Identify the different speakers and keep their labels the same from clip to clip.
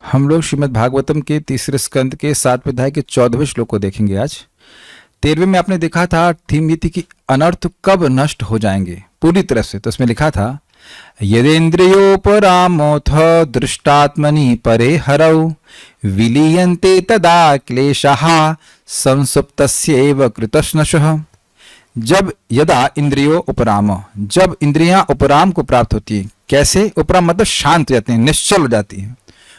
Speaker 1: हम लोग श्रीमद् भागवतम के तीसरे स्कंद के 7वें अध्याय के 14वें श्लोक को देखेंगे आज। 13वें में आपने देखा था थीम ये थी कि अनर्थ कब नष्ट हो जाएंगे पूरी तरह से। तो उसमें लिखा था यदेन्द्रियोपरामोऽथ दृष्टात्मनि परे हरौ विलीयन्ते तदा क्लेशः संसुप्तस्यैव कृतश्नशः। जब यदा इंद्रियो उपराम, जब इंद्रियां उपराम को प्राप्त होती हैं। कैसे उपराम मतलब शांत हो जाती हैं, निश्चल हो जाती हैं,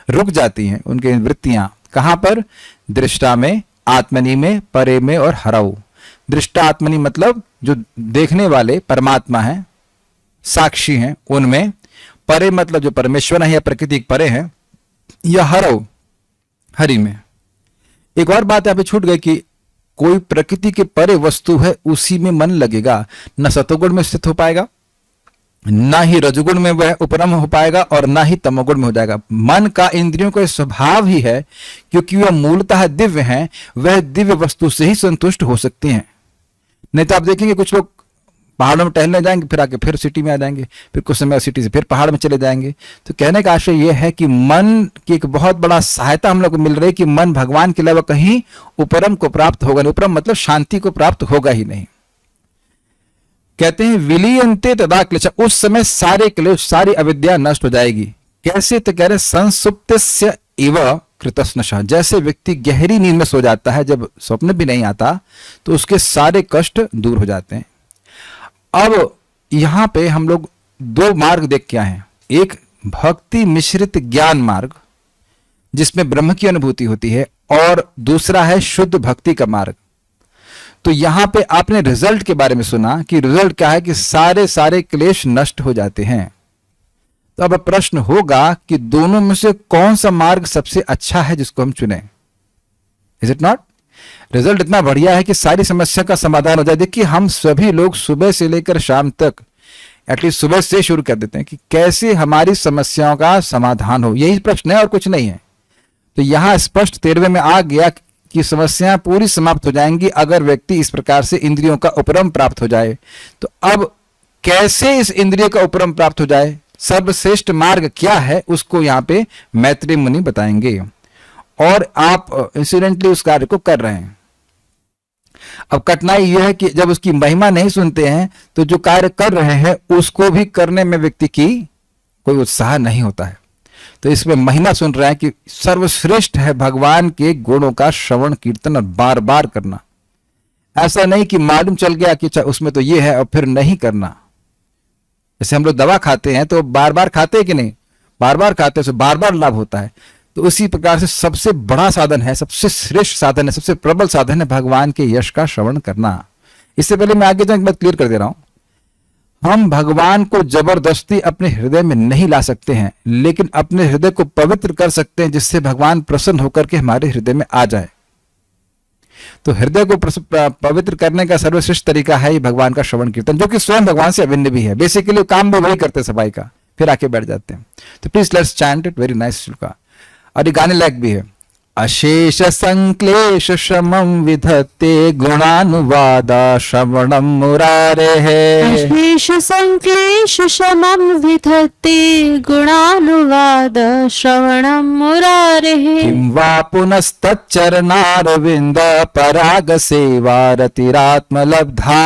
Speaker 1: रुक जाती हैं उनकी वृत्तियां। कहां पर? दृष्टा में, आत्मनि में, परे में और हरऊ। दृष्टा आत्मनि मतलब जो देखने वाले परमात्मा हैं, साक्षी हैं, उनमें। परे मतलब जो परमेश्वर है या प्रकृति परे हैं, या हरऊ हरि में। एक और बात यहाँ पे छूट गई कि कोई प्रकृति के परे वस्तु है उसी में मन लगेगा। न सतोगुण में स्थित हो पाएगा, ना ही रजोगुण में वह उपरम हो पाएगा और ना ही तमोगुण में हो जाएगा। मन का इंद्रियों का स्वभाव ही है, क्योंकि वह मूलतः दिव्य हैं, वह दिव्य वस्तु से ही संतुष्ट हो सकते हैं। नहीं तो आप देखेंगे कुछ लोग पहाड़ों में टहलने जाएंगे, फिर आके फिर सिटी में आ जाएंगे, फिर कुछ समय सिटी से फिर पहाड़ में चले जाएंगे। तो कहने का आशय यह है कि मन की एक बहुत बड़ा सहायता हम लोग को मिल रही है कि मन भगवान के अलावा कहीं उपरम को प्राप्त होगा नहीं। उपरम मतलब शांति को प्राप्त होगा ही नहीं। कहते हैं विलीयन्ते तदा क्लेश, उस समय सारे क्लेश, सारी अविद्या नष्ट हो जाएगी। कैसे? तो कह रहे संसुप्तस्य इव कृतस्नशः। जैसे व्यक्ति गहरी नींद में सो जाता है, जब स्वप्न भी नहीं आता तो उसके सारे कष्ट दूर हो जाते हैं। अब यहां पे हम लोग दो मार्ग देख के आए हैं। एक भक्ति मिश्रित ज्ञान मार्ग जिसमें ब्रह्म की अनुभूति होती है, और दूसरा है शुद्ध भक्ति का मार्ग। तो यहां पे आपने रिजल्ट के बारे में सुना कि रिजल्ट क्या है कि सारे क्लेश नष्ट हो जाते हैं। तो अब प्रश्न होगा कि दोनों में से कौन सा मार्ग सबसे अच्छा है जिसको हम चुने? Is it not? रिजल्ट इतना बढ़िया है कि सारी समस्या का समाधान हो जाए। देखिए हम सभी लोग सुबह से लेकर शाम तक, एटलीस्ट सुबह से शुरू कर देते हैं कि कैसे हमारी समस्याओं का समाधान हो। यही प्रश्न है और कुछ नहीं है। तो यहां स्पष्ट 13वें में आ गया कि समस्याएं पूरी समाप्त हो जाएंगी अगर व्यक्ति इस प्रकार से इंद्रियों का उपरम प्राप्त हो जाए। तो अब कैसे इस इंद्रियों का उपरम प्राप्त हो जाए, सर्वश्रेष्ठ मार्ग क्या है, उसको यहाँ पे मैत्रेय मुनि बताएंगे। और आप इंसिडेंटली उस कार्य को कर रहे हैं। अब कठिनाई यह है कि जब उसकी महिमा नहीं सुनते हैं तो जो कार्य कर रहे हैं उसको भी करने में व्यक्ति की कोई उत्साह नहीं होता है। तो इसमें महिमा सुन रहे हैं कि सर्वश्रेष्ठ है भगवान के गुणों का श्रवण कीर्तन और बार बार करना। ऐसा नहीं कि मालूम चल गया कि उसमें तो ये है और फिर नहीं करना। जैसे हम लोग दवा खाते हैं तो बार बार खाते हैं कि नहीं? बार बार खाते हैं तो बार बार लाभ होता है। तो उसी प्रकार से सबसे बड़ा साधन है, सबसे श्रेष्ठ साधन है, सबसे प्रबल साधन है भगवान के यश का श्रवण करना। इससे पहले मैं आगे जाकर बात क्लियर कर दे रहा हूं। हम भगवान को जबरदस्ती अपने हृदय में नहीं ला सकते हैं, लेकिन अपने हृदय को पवित्र कर सकते हैं जिससे भगवान प्रसन्न होकर के हमारे हृदय में आ जाए। तो हृदय को पवित्र करने का सर्वश्रेष्ठ तरीका है भगवान का श्रवण कीर्तन, जो कि स्वयं भगवान से अभिन्न भी है। बेसिकली काम भी वही करते सफाई का, फिर आके बैठ जाते हैं। तो please let's chant it, very nice shloka. और ये गाने लायक भी है। अशेष संक्लेश शमं विधत्ते गुणानुवाद श्रवणं मुरारेः।
Speaker 2: अशेष संक्लेश शमं विधत्ते गुणानुवाद श्रवणं मुरारेः।
Speaker 1: किं वा पुनस्तच्चरणारविन्द पराग सेवारतिरात्मलब्धा।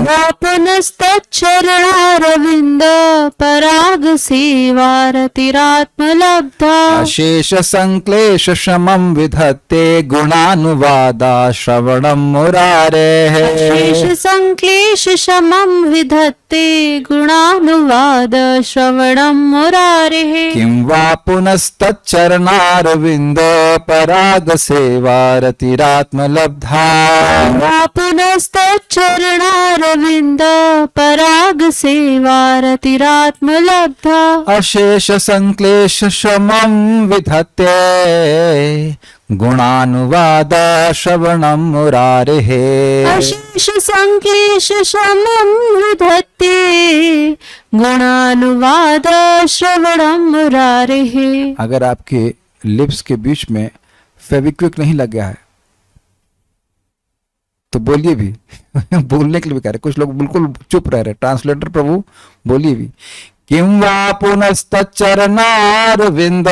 Speaker 2: वा पुनस्तच्चरणारविन्द पराग सेवारतिरात्मलब्धा।
Speaker 1: अशेष संक्लेश शमं विधत्ते गुणानुवाद श्रवणं मुरारेः।
Speaker 2: अशेष संक्लेश शमं विधत्ते गुणानुवाद श्रवणं मुरारेः।
Speaker 1: किं वा पुनस्तच्चरणारविन्द पराग सेवारतिरात्मलब्धा।
Speaker 2: वा पुनस्तच्चरणारविन्द पराग सेवारतिरात्मलब्धा।
Speaker 1: अशेष संक्लेश शमं विधत्ते गुणानुवाद श्रवणं मुरारेः।
Speaker 2: अशेष संक्लेश शमं विधत्ते गुणानुवाद श्रवणं मुरारेः।
Speaker 1: अगर आपके लिप्स के बीच में फेविक्विक नहीं लग गया है तो बोलिए भी। बोलने के लिए भी कह रहे, कुछ लोग बिल्कुल चुप रह रहे। ट्रांसलेटर प्रभु बोलिए भी। किं वा पुनस्तच्चरणारविन्द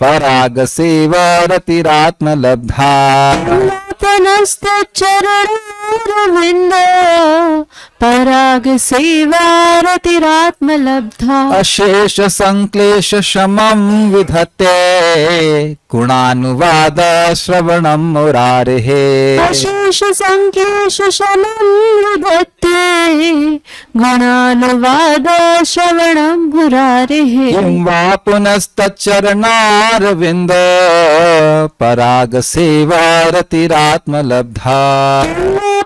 Speaker 1: पराग सेवारतिरात्म लब्धा
Speaker 2: पुनस्तचरणारविन्द पराग सेवारतिरात्मलब्धा
Speaker 1: अशेष संक्लेश शमं विधत्ते गुणानुवाद श्रवणं मुरारेः
Speaker 2: अशेष संक्लेश शमं विधत्ते गुणानुवाद श्रवणं मुरारेः
Speaker 1: किं वा पुनस्तच्चरणारविन्द पराग सेवारतिरात्म लब्धा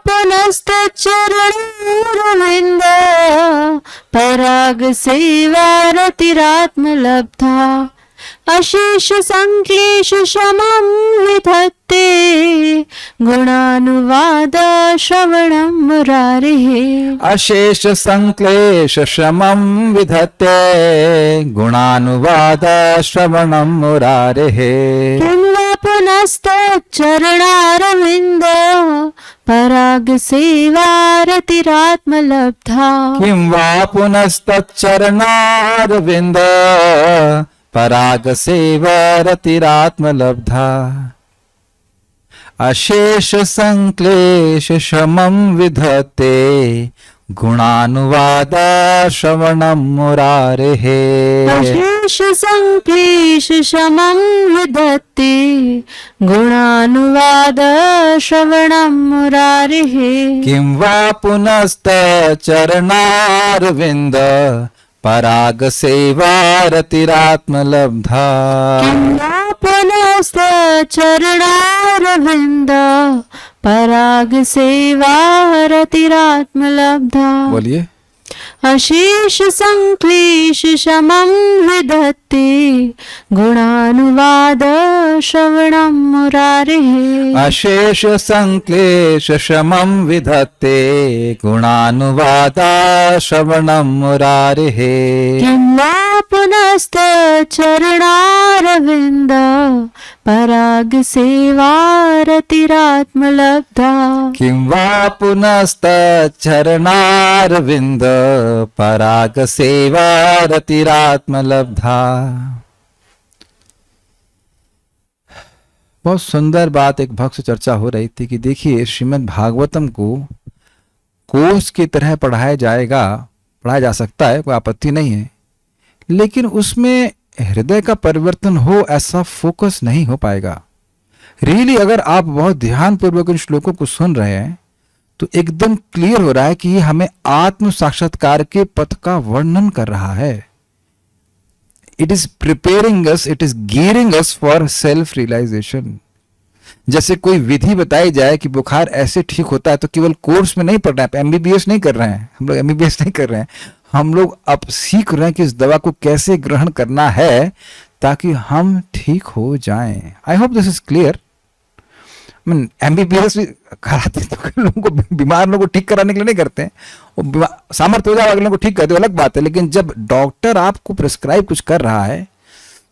Speaker 2: पुनस्तचरणारविन्द पराग सेवारतिरात्मलब्धा अशेष संक्लेश शमं विधत्ते गुणानुवाद श्रवणं मुरारेः
Speaker 1: अशेष संक्लेश शमं विधत्ते गुणानुवाद श्रवणं मुरारेः
Speaker 2: किं वा पुनस्तचरणारविन्द पराग सेवारतिरात्मलब्धा
Speaker 1: किं वा पुनस्तच्चरणारविन्द पराग सेवारतिरात्म लब्धा अशेष संक्लेश शमं विधत्ते गुणानुवाद श्रवणं मुरारेः
Speaker 2: अशेष संक्लेश शमं विधत्ते गुणानुवाद श्रवणं मुरारेः
Speaker 1: किं वा पुनस्तचरणारविन्द पराग सेवारतिरात्म लब्धा
Speaker 2: किं वा पुनस्तचरणारविन्द पराग सेवारतिरात्मलब्धा
Speaker 1: बोलिए
Speaker 2: अशेष संक्लेश शमं विधत्ते गुणानुवाद श्रवणं मुरारेः
Speaker 1: अशेष संक्लेश शमं विधत्ते गुणानुवाद श्रवणं मुरारेः
Speaker 2: किं वा पुनस्तचरणारविन्द पराग सेवारतिरात्मलब्धा
Speaker 1: किं वा पुनस्तचरणारविन्द पराग सेवारतिरात्म लब्धा। बहुत सुंदर बात एक भक्त से चर्चा हो रही थी कि देखिए श्रीमद् भागवतम को कोर्स की तरह पढ़ाया जा सकता है, कोई आपत्ति नहीं है, लेकिन उसमें हृदय का परिवर्तन हो ऐसा फोकस नहीं हो पाएगा। रियली अगर आप बहुत ध्यान पूर्वक इन श्लोकों को सुन रहे हैं तो एकदम क्लियर हो रहा है कि ये हमें आत्म साक्षात्कार के पथ का वर्णन कर रहा है। It is preparing us, it is gearing us for self realisation. जैसे कोई विधि बताई जाए कि बुखार ऐसे ठीक होता है तो केवल कोर्स में नहीं पढ़ रहे हैं, एमबीबीएस नहीं कर रहे हैं हम लोग, एमबीबीएस नहीं कर रहे हैं हम लोग, अब सीख रहे हैं कि इस दवा को कैसे ग्रहण करना है ताकि हम ठीक हो जाएं। I hope this is clear. MBBS भी कराते तो लोगों को, बीमार लोगों को ठीक कराने के लिए नहीं करते हैं, वो सामर्थ्य हो जाए अगले को ठीक करते, अलग बात है। लेकिन जब डॉक्टर आपको प्रिस्क्राइब कुछ कर रहा है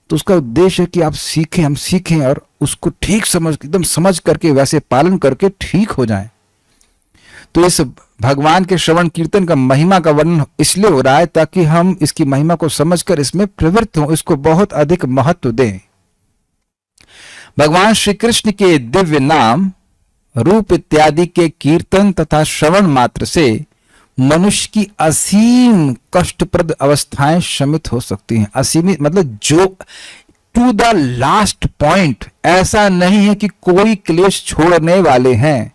Speaker 1: तो उसका उद्देश्य है कि आप सीखें, हम सीखें और उसको ठीक एकदम समझ करके वैसे पालन करके ठीक हो जाएं। तो इस भगवान के श्रवण कीर्तन का महिमा का वर्णन इसलिए हो रहा है ताकि हम इसकी महिमा को समझकर इसमें प्रवृत्त हों, इसको बहुत अधिक महत्व दें। भगवान श्री कृष्ण के दिव्य नाम, रूप इत्यादि के कीर्तन तथा श्रवण मात्र से मनुष्य की असीम कष्टप्रद अवस्थाएं शमित हो सकती हैं। असीमित मतलब जो टू द लास्ट पॉइंट, ऐसा नहीं है कि कोई क्लेश छोड़ने वाले हैं।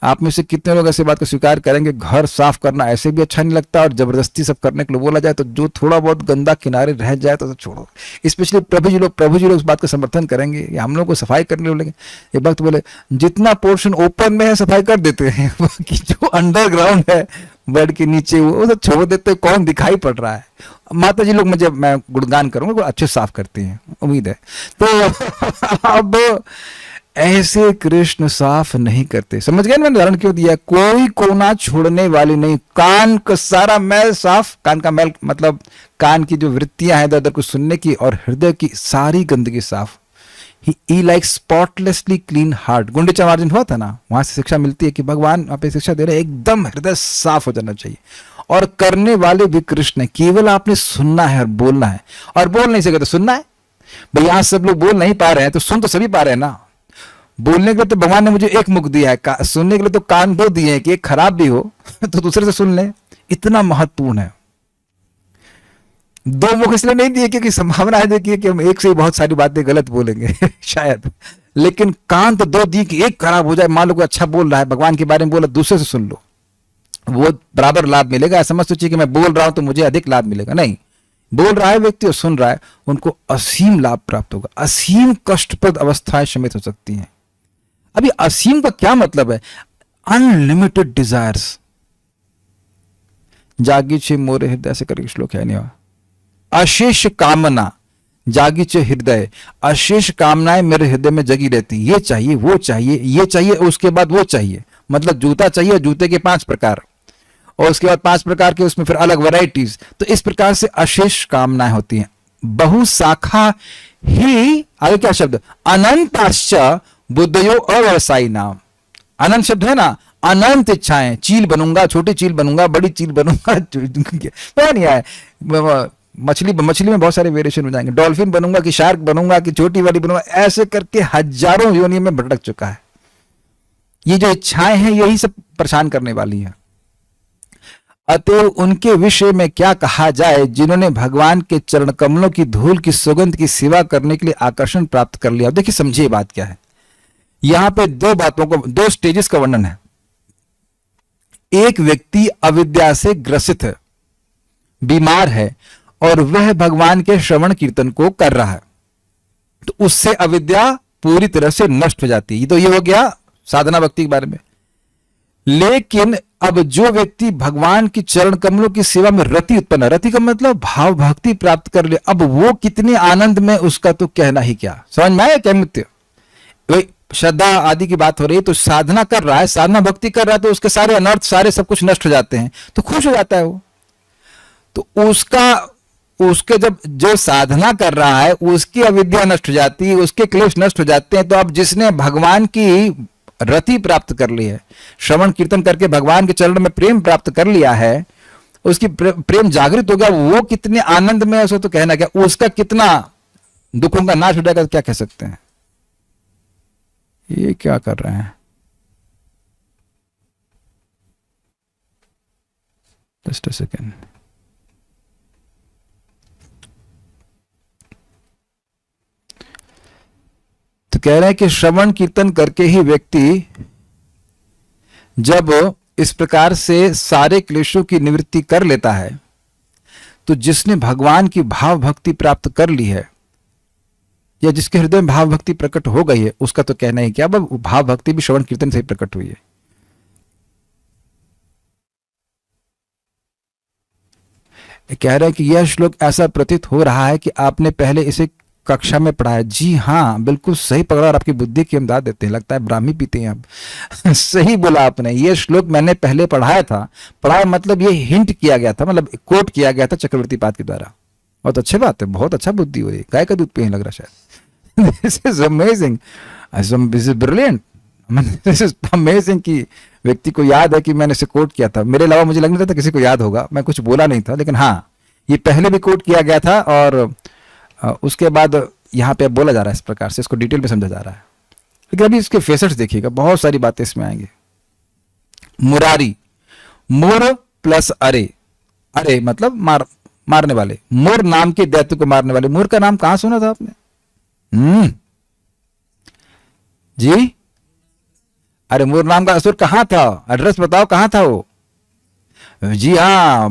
Speaker 1: आप में से कितने लोग ऐसे बात को स्वीकार करेंगे, घर साफ करना ऐसे भी अच्छा नहीं लगता और जबरदस्ती सब करने के लिए बोला जाए तो जो थोड़ा बहुत गंदा किनारे रह जाए तो छोड़ो। स्पेशली प्रभु जी लोग उस बात का समर्थन करेंगे, या हम लोग को सफाई करने बोलेंगे। ये वक्त बोले जितना पोर्शन ओपन में है सफाई कर देते हैं, कि जो अंडरग्राउंड है बेड के नीचे वो सब छोड़ देते हैं, कौन दिखाई पड़ रहा है। माता जी लोग मुझे, मैं गुणगान करूंगा, वो अच्छे साफ करती हैं, उम्मीद है। तो अब ऐसे कृष्ण साफ नहीं करते, समझ गए? मैंने उदाहरण क्यों दिया, कोई कोना छोड़ने वाली नहीं। कान का सारा मैल साफ, कान का मैल मतलब कान की जो वृत्तियां हैं इधर को सुनने की, और हृदय की सारी गंदगी साफ। He like spotlessly clean heart. Gundicha मार्जिन हुआ था ना, वहां से शिक्षा मिलती है कि भगवान वहां पे शिक्षा दे रहे हैं एकदम हृदय साफ हो जाना चाहिए। और करने वाले भी कृष्ण है, केवल आपने सुनना है और बोलना है, और बोल नहीं सके तो सुनना है। भाई यहाँ सब लोग बोल नहीं पा रहे हैं तो सुन तो सभी पा रहे हैं ना। बोलने के लिए तो भगवान ने मुझे एक मुख दिया है, सुनने के लिए तो कान दो दिए हैं कि एक खराब भी हो तो दूसरे से सुन ले। इतना महत्वपूर्ण है। दो मुख इसलिए नहीं दिए क्योंकि संभावना है देखिए कि हम एक से ही बहुत सारी बातें गलत बोलेंगे शायद, लेकिन कान तो दो दिए कि एक खराब हो जाए, मान लो कोई अच्छा बोल रहा है भगवान के बारे में बोला, दूसरे से सुन लो, वो बराबर लाभ मिलेगा। ऐसा मत सोचिए कि मैं बोल रहा हूं तो मुझे अधिक लाभ मिलेगा, नहीं। बोल रहा है व्यक्ति और सुन रहा है, उनको असीम लाभ प्राप्त होगा। असीम कष्टप्रद अवस्थाएं शमित हो सकती हैं। अभी असीम का क्या मतलब है? Unlimited desires. जागी छे मोरे हृदय से करके श्लोक है नहीं, अशेष कामना जागी चे हृदय, अशेष कामनाएं मेरे हृदय में जगी रहती। ये चाहिए, वो चाहिए, ये चाहिए, उसके बाद वो चाहिए। मतलब जूता चाहिए, जूते के 5 प्रकार, और उसके बाद 5 प्रकार के उसमें फिर अलग वैरायटीज। तो इस प्रकार से अशेष कामनाएं होती हैं। बहु शाखा ही, आगे क्या शब्द? अनंताश्च बुद्धयो अव्यवसायी नाम। अनंत शब्द है ना, अनंत इच्छाएं। चील बनूंगा, छोटी चील बनूंगा, बड़ी चील बनूंगा, पता नहीं है। मछली में बहुत सारे वेरिएशन हो जाएंगे। डॉल्फिन बनूंगा कि शार्क बनूंगा कि छोटी वाली बनूंगा, ऐसे करके हजारों योनि में भटक चुका है। ये जो इच्छाएं हैं यही सब परेशान करने वाली हैं। अतएव उनके विषय में क्या कहा जाए जिन्होंने भगवान के चरण कमलों की धूल की सुगंध की सेवा करने के लिए आकर्षण प्राप्त कर लिया। देखिए समझिए बात क्या है। यहां पे दो स्टेजेस का वर्णन है। एक व्यक्ति अविद्या से ग्रसित है, बीमार है, और वह भगवान के श्रवण कीर्तन को कर रहा है, तो उससे अविद्या पूरी तरह से नष्ट हो जाती है। तो ये हो गया साधना भक्ति के बारे में। लेकिन अब जो व्यक्ति भगवान की चरण कमलों की सेवा में रति उत्पन्न है, रति का मतलब भाव भक्ति प्राप्त कर ले, अब वो कितने आनंद में, उसका तो कहना ही क्या। समझ में आया क्या मित्र? वही श्रद्धा आदि की बात हो रही है, तो साधना कर रहा है, साधना भक्ति कर रहा है, तो उसके सारे अनर्थ, सारे सब कुछ नष्ट हो जाते हैं, तो खुश हो जाता है वो। तो उसके जब जो साधना कर रहा है उसकी अविद्या नष्ट हो जाती है, उसके क्लेश नष्ट हो जाते हैं। तो अब जिसने भगवान की रति प्राप्त कर ली है, श्रवण कीर्तन करके भगवान के चरण में प्रेम प्राप्त कर लिया है, उसकी प्रेम जागृत हो गया, वो कितने आनंद में है उसको तो कहना क्या। उसका कितना दुखों का नाश हो जाएगा, क्या कह सकते हैं। ये क्या कर रहे हैं? Just a second. तो कह रहे हैं कि श्रवण कीर्तन करके ही व्यक्ति जब इस प्रकार से सारे क्लेशों की निवृत्ति कर लेता है, तो जिसने भगवान की भाव भक्ति प्राप्त कर ली है, या जिसके हृदय में भाव भक्ति प्रकट हो गई है, उसका तो कहना ही क्या। भाव भक्ति भी श्रवण कीर्तन से ही प्रकट हुई है। कह रहे हैं कि यह श्लोक ऐसा प्रतीत हो रहा है कि आपने पहले इसे कक्षा में पढ़ा है। जी हाँ, बिल्कुल सही पकड़ा, और आपकी बुद्धि की इमदाद देते हैं। लगता है ब्राह्मी पीते हैं आप। सही बोला आपने। ये श्लोक मैंने पहले पढ़ाया था। पढ़ाया मतलब ये हिंट किया गया था, मतलब कोट किया गया था चक्रवर्ती पाद के द्वारा। बहुत अच्छी बात है, बहुत अच्छा बुद्धि हो रही। गाय का दूध पिए लग रहा शायद। This is amazing, this is brilliant, this is amazing कि व्यक्ति को याद है कि मैंने इसे कोट किया था। मेरे अलावा मुझे लग नहीं रहा था किसी को याद होगा, मैं कुछ बोला नहीं था, लेकिन हाँ ये पहले भी कोट किया गया था, और उसके बाद यहाँ पे बोला जा रहा है इस प्रकार से, इसको डिटेल में समझा जा रहा है। लेकिन अभी इसके फेसेट्स देखिएगा, बहुत सारी बातें इसमें आएंगी। मुरारी, मोर प्लस अरे। अरे मतलब मारने वाले। मोर नाम के दैत्य को मारने वाले। मोर का नाम कहां सुना था आपने? जी, अरे मोर नाम का असुर कहां था? एड्रेस बताओ कहां था वो? जी हाँ,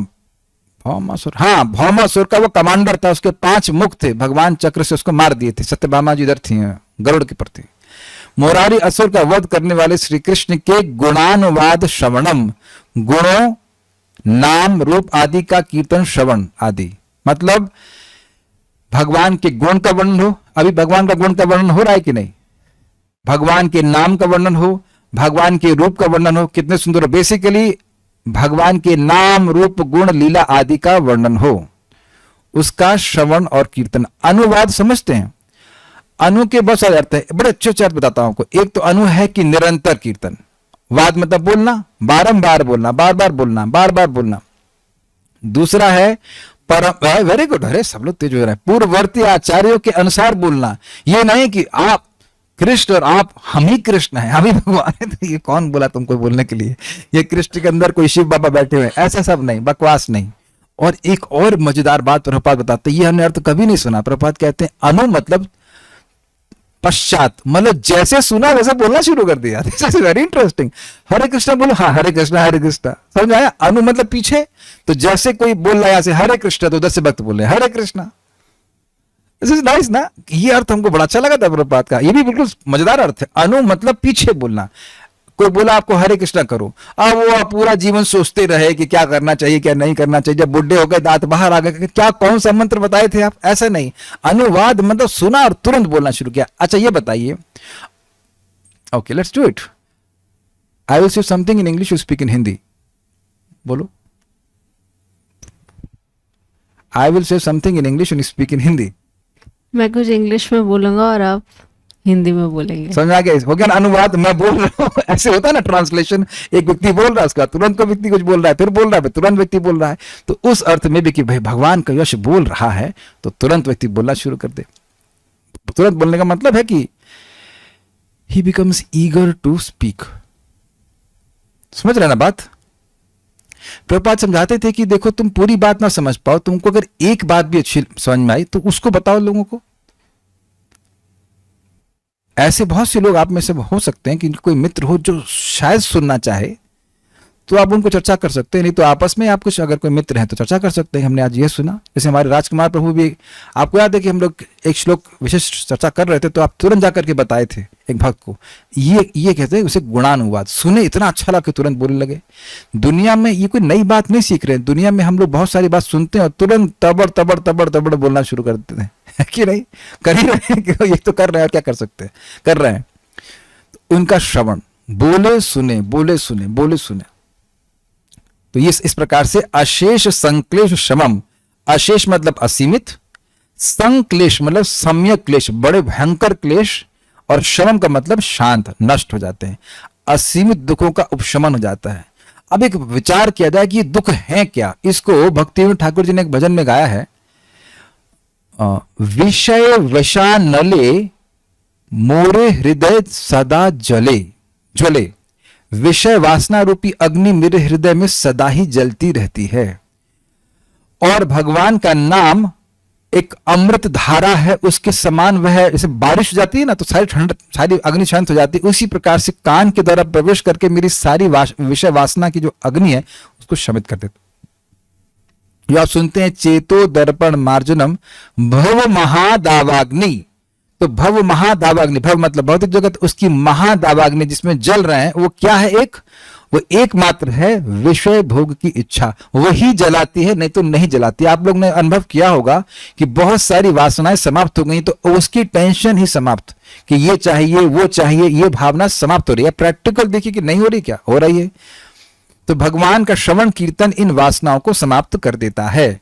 Speaker 1: भौमासुर। हाँ, भौमासुर का वो कमांडर था, उसके 5 मुख थे, भगवान चक्र से उसको मार दिए थे। सत्यभामा जी इधर थी, गरुड़ के पर थी। मोरारी असुर का वध करने वाले श्री कृष्ण के गुणानुवाद श्रवणम, गुणों नाम रूप आदि का कीर्तन श्रवण आदि, मतलब भगवान के गुण का वर्णन हो। अभी भगवान का गुण का वर्णन हो रहा है कि नहीं? भगवान के नाम का वर्णन हो, भगवान के रूप का वर्णन हो, कितने सुंदर। बेसिकली भगवान के नाम रूप गुण लीला आदि का वर्णन हो, उसका श्रवण और कीर्तन। अनुवाद समझते हैं? अनु के बहुत सारे अर्थ है, बड़े अच्छे अच्छे अर्थ बताता हूं आपको। एक तो अनु है कि निरंतर कीर्तन। वाद मतलब बोलना, बारंबार बोलना, बार बार बोलना, बार बार बोलना। दूसरा है परम, वेरी गुड, अरे सब लोग तेज हो रहे हैं। पूर्ववर्ती आचार्यों के अनुसार बोलना, ये नहीं कि आप कृष्ण और आप हम ही कृष्ण हैं, हम ही भगवान हैं। तो ये कौन बोला तुमको बोलने के लिए, ये कृष्ण के अंदर कोई शिव बाबा बैठे हुए हैं, ऐसा सब नहीं, बकवास नहीं। और एक और मजेदार बात प्रभुपाद बताते, ये हमने अर्थ कभी नहीं सुना। प्रभुपाद कहते हैं अनु मतलब पश्चात, मतलब जैसे सुना वैसे बोलना शुरू कर दिया। This is very interesting. Hare Krishna बोलो, हाँ हरे कृष्णा हरे कृष्णा, समझ आया। अनु मतलब पीछे, तो जैसे कोई बोल रहा है ऐसे हरे कृष्णा, तो उधर से भक्त बोल रहे हैं हरे कृष्णा। दिस इज नाइस ना, ये अर्थ हमको बड़ा अच्छा लगा था प्रभुपाद का, ये भी बिल्कुल मजेदार अर्थ है। अनु मतलब पीछे बोलना। कोई बोला आपको हरे कृष्णा करो, अब वो आप पूरा जीवन सोचते रहे कि क्या करना चाहिए क्या नहीं करना चाहिए, जब बुढ़े हो गए दांत बाहर आ गए, क्या कौन सा मंत्र बताए थे आप, ऐसा नहीं। अनुवाद मतलब सुना और तुरंत बोलना शुरू किया। अच्छा ये बताइए, okay let's do it. I will say something in English, you speak in Hindi, बोलो। I will say something in English, you speak in Hindi.
Speaker 2: मैं कुछ इंग्लिश में बोलूंगा और आप हिंदी में बोलेंगे।
Speaker 1: समझ आ गया, हो गया ना अनुवाद। मैं बोल रहा हूँ, ऐसे होता है ना ट्रांसलेशन, एक व्यक्ति बोल रहा है, उसका तुरंत कोई व्यक्ति कुछ बोल रहा है, फिर बोल रहा है, फिर तुरंत व्यक्ति बोल रहा है। तो उस अर्थ में भी कि भाई भगवान का यश बोल रहा है, तो तुरंत व्यक्ति बोलना शुरू कर दे। तुरंत बोलने का मतलब है कि he becomes eager to speak. समझ रहे ना बात। प्रभुपाद समझाते थे कि देखो तुम पूरी बात ना समझ पाओ, तुमको अगर एक बात भी अच्छी समझ में आई तो उसको बताओ लोगों को। ऐसे बहुत से लोग आप में से हो सकते हैं कि कोई मित्र हो जो शायद सुनना चाहे, तो आप उनको चर्चा कर सकते हैं। नहीं तो आपस में आप कुछ अगर कोई मित्र हैं तो चर्चा कर सकते हैं। हमने आज ये सुना, जैसे हमारे राजकुमार प्रभु भी, आपको याद है कि हम लोग एक श्लोक विशेष चर्चा कर रहे थे, तो आप तुरंत जाकर के बताए थे एक भक्त को, ये कहते हैं उसे गुणानुवाद। सुने इतना अच्छा लगा कि तुरंत बोलने लगे। दुनिया में ये कोई नई बात नहीं सीख रहे हैं, दुनिया में हम लोग बहुत सारी बात सुनते हैं और तुरंत तबड़ तबड़ तबड़ तबड़ बोलना शुरू कर देते हैं, है कि नहीं। कर ही रहे हैं, ये तो कर रहे हैं और क्या कर सकते हैं, कर रहे हैं। तो उनका श्रवण, बोले सुने बोले सुने बोले सुने, तो ये इस प्रकार से अशेष संक्लेश शमम, अशेष मतलब असीमित, संक्लेश मतलब सम्यक क्लेश, बड़े भयंकर क्लेश, और शमम का मतलब शांत, नष्ट हो जाते हैं। असीमित दुखों का उपशमन हो जाता है। अब एक विचार किया जाए कि ये दुख है क्या। इसको भक्तिविनोद ठाकुर जी ने एक भजन में गाया है, विषय वशानले मोरे हृदय सदा जले ज्वले, विषय वासना रूपी अग्नि मेरे हृदय में सदा ही जलती रहती है। और भगवान का नाम एक अमृत धारा है, उसके समान वह है। जैसे बारिश हो जाती है ना तो सारी अग्नि शांत हो जाती है, उसी प्रकार से कान के द्वारा प्रवेश करके मेरी सारी विषय वासना की जो अग्नि है उसको शमित कर देता। जो आप सुनते हैं चेतो दर्पण मार्जनम भव महादावाग्नि, तो भव महादावाग्नि, भव मतलब भौतिक जगत, उसकी महादावाग्नि जिसमें जल रहे हैं वो क्या है, वो एकमात्र है विषय भोग की इच्छा, वही जलाती है, नहीं तो नहीं जलाती। आप लोग ने अनुभव किया होगा कि बहुत सारी वासनाएं समाप्त हो गई तो उसकी टेंशन ही समाप्त, कि ये चाहिए वो चाहिए, ये भावना समाप्त हो रही है। प्रैक्टिकल देखिए कि नहीं हो रही, क्या हो रही है। तो भगवान का श्रवण कीर्तन इन वासनाओं को समाप्त कर देता है।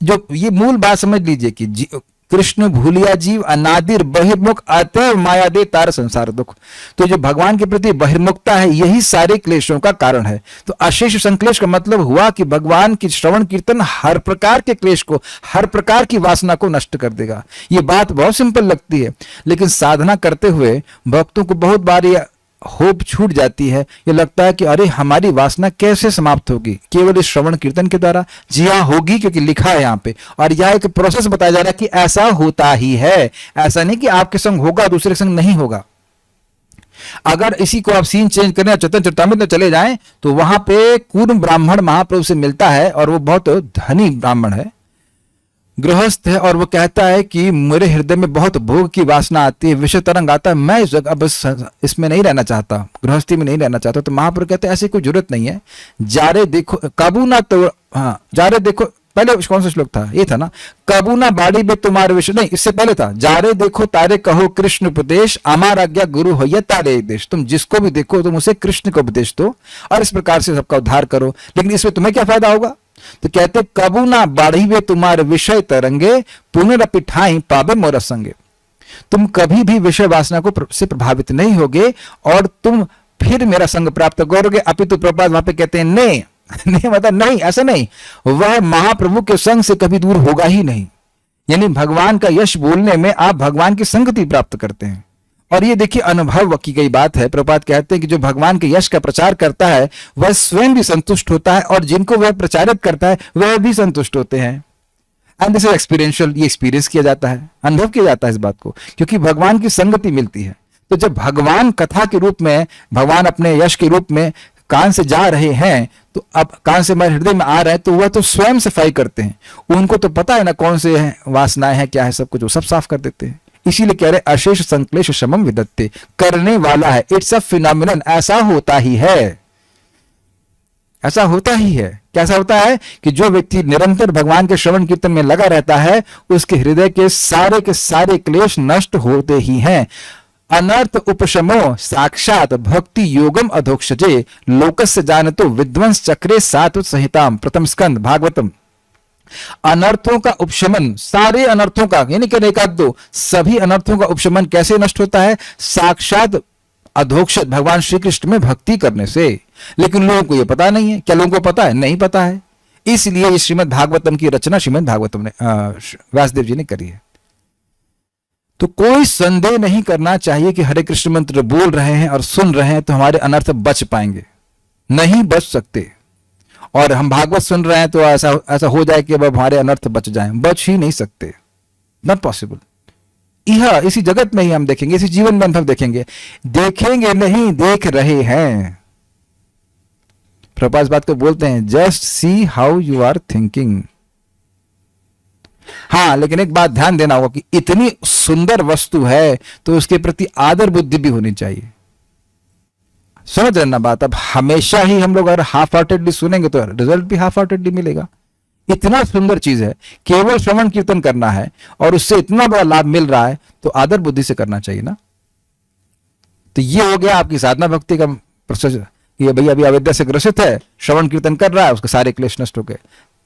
Speaker 1: जो ये मूल बात समझ लीजिए कि कृष्ण भूलिया जीव अनादिर बहिर्मुख अतः माया दे तार संसार दुख। तो जो भगवान के प्रति बहिर्मुखता है यही सारे क्लेशों का कारण है। तो अशेष संक्लेश का मतलब हुआ कि भगवान की श्रवण कीर्तन हर प्रकार के क्लेश को, हर प्रकार की वासना को नष्ट कर देगा। ये बात बहुत सिंपल लगती है, लेकिन साधना करते हुए भक्तों को बहुत बार ये होप छूट जाती है। ये लगता है कि अरे हमारी वासना कैसे समाप्त होगी, केवल इस श्रवण कीर्तन के द्वारा। जी हाँ होगी, क्योंकि लिखा है यहाँ पे, और यह एक प्रोसेस बताया जा रहा है कि ऐसा होता ही है। ऐसा नहीं कि आपके संग होगा दूसरे संग नहीं होगा। अगर इसी को आप सीन चेंज करें, चेतन चरितामृत में चले जाएं तो वहां पे कूर्म ब्राह्मण महाप्रभु से मिलता है, और वो बहुत धनी ब्राह्मण है, गृहस्थ है, और वो कहता है कि मेरे हृदय में बहुत भोग की वासना आती है, विषय तरंग आता है, मैं इस जगह बस इसमें नहीं रहना चाहता, गृहस्थी में नहीं रहना चाहता। तो महाप्रभु कहते हैं ऐसी कोई जरूरत नहीं है, जारे देखो काबू ना, तो हाँ जारे देखो, पहले कौन सा श्लोक था, ये था ना, काबू ना बाड़ी में तुम्हारे विषय, नहीं इससे पहले था, जारे देखो तारे कहो कृष्ण उपदेश, अमार आज्ञा गुरु हो या तारे देश। तुम जिसको भी देखो तुम उसे कृष्ण को उपदेश दो और इस प्रकार से सबका उद्धार करो। लेकिन इसमें तुम्हें क्या फायदा होगा। तो कहते कबू ना बाढ़ी वे तुम्हारे विषय तरंगे, पुनरपि ठाई पावे मोर संगे। तुम कभी भी विषय वासना को से प्रभावित नहीं होगे और तुम फिर मेरा संग प्राप्त करोगे। अपितु प्रपात वहां पे कहते हैं ने, नहीं मतलब नहीं, ऐसा नहीं, वह महाप्रभु के संग से कभी दूर होगा ही नहीं। यानी भगवान का यश बोलने में आप भगवान की संगति प्राप्त करते हैं। और ये देखिए अनुभव की गई बात है। प्रभुपाद कहते हैं कि जो भगवान के यश का प्रचार करता है वह स्वयं भी संतुष्ट होता है और जिनको वह प्रचारित करता है वह भी संतुष्ट होते हैं। एंड दिस इज एक्सपीरियंशियल, ये एक्सपीरियंस किया जाता है, अनुभव किया जाता है इस बात को, क्योंकि भगवान की संगति मिलती है। तो जब भगवान कथा के रूप में, भगवान अपने यश के रूप में कान से जा रहे हैं, तो अब कान से हमारे हृदय में आ रहे हैं, तो वह तो स्वयं सफाई करते हैं। उनको तो पता है ना कौन से हैं वासनाएं हैं, क्या है, सब कुछ वो सब साफ कर देते हैं। इसीलिए कह रहे अशेष संक्लेश शमम विदत्ते, करने वाला है। इट्स अ फिनोमिनन, ऐसा होता ही है, ऐसा होता ही है। कैसा होता है कि जो व्यक्ति निरंतर भगवान के श्रवण कीर्तन में लगा रहता है उसके हृदय के सारे क्लेश नष्ट होते ही हैं। अनर्थ उपशमो साक्षात भक्ति योगम अधोक्षजे लोकस्य जानतो विध्वंस चक्रे सात्वत संहिताम प्रथम स्कंद भागवतम। अनर्थों का उपशमन, सारे अनर्थों का, यानी कि एक आध दो, सभी अनर्थों का उपशमन कैसे नष्ट होता है? साक्षात अधोक्षज भगवान श्री कृष्ण में भक्ति करने से। लेकिन लोगों को यह पता नहीं है। क्या लोगों को पता है? नहीं पता है। इसलिए श्रीमद् भागवतम की रचना श्रीमद् भागवतम ने व्यासदेव जी ने करी है। तो कोई संदेह नहीं करना चाहिए कि हरे कृष्ण मंत्र बोल रहे हैं और सुन रहे हैं तो हमारे अनर्थ बच पाएंगे, नहीं बच सकते। और हम भागवत सुन रहे हैं तो ऐसा हो जाए कि अब हमारे अनर्थ बच जाएं, बच ही नहीं सकते, नॉट पॉसिबल। यह इसी जगत में ही हम देखेंगे, इसी जीवन में अनुभव देखेंगे नहीं, देख रहे हैं। प्रभुपाद इस बात को बोलते हैं, just see how you are thinking. हाँ, लेकिन एक बात ध्यान देना होगा कि इतनी सुंदर वस्तु है तो उसके प्रति आदर बुद्धि भी होनी चाहिए। समझ रहे ना बात? अब हमेशा ही हम लोग अगर हाफ हार्टेडली सुनेंगे तो रिजल्ट भी हाफ हार्टेडली मिलेगा। इतना सुंदर चीज है, केवल श्रवण कीर्तन करना है और उससे इतना बड़ा लाभ मिल रहा है तो आदर बुद्धि से करना चाहिए ना। तो ये हो गया आपकी साधना भक्ति का प्रोसेस। ये भैया अभी अविद्या से ग्रसित है, श्रवण कीर्तन कर रहा है, उसके सारे क्लेश नष्ट हो गए।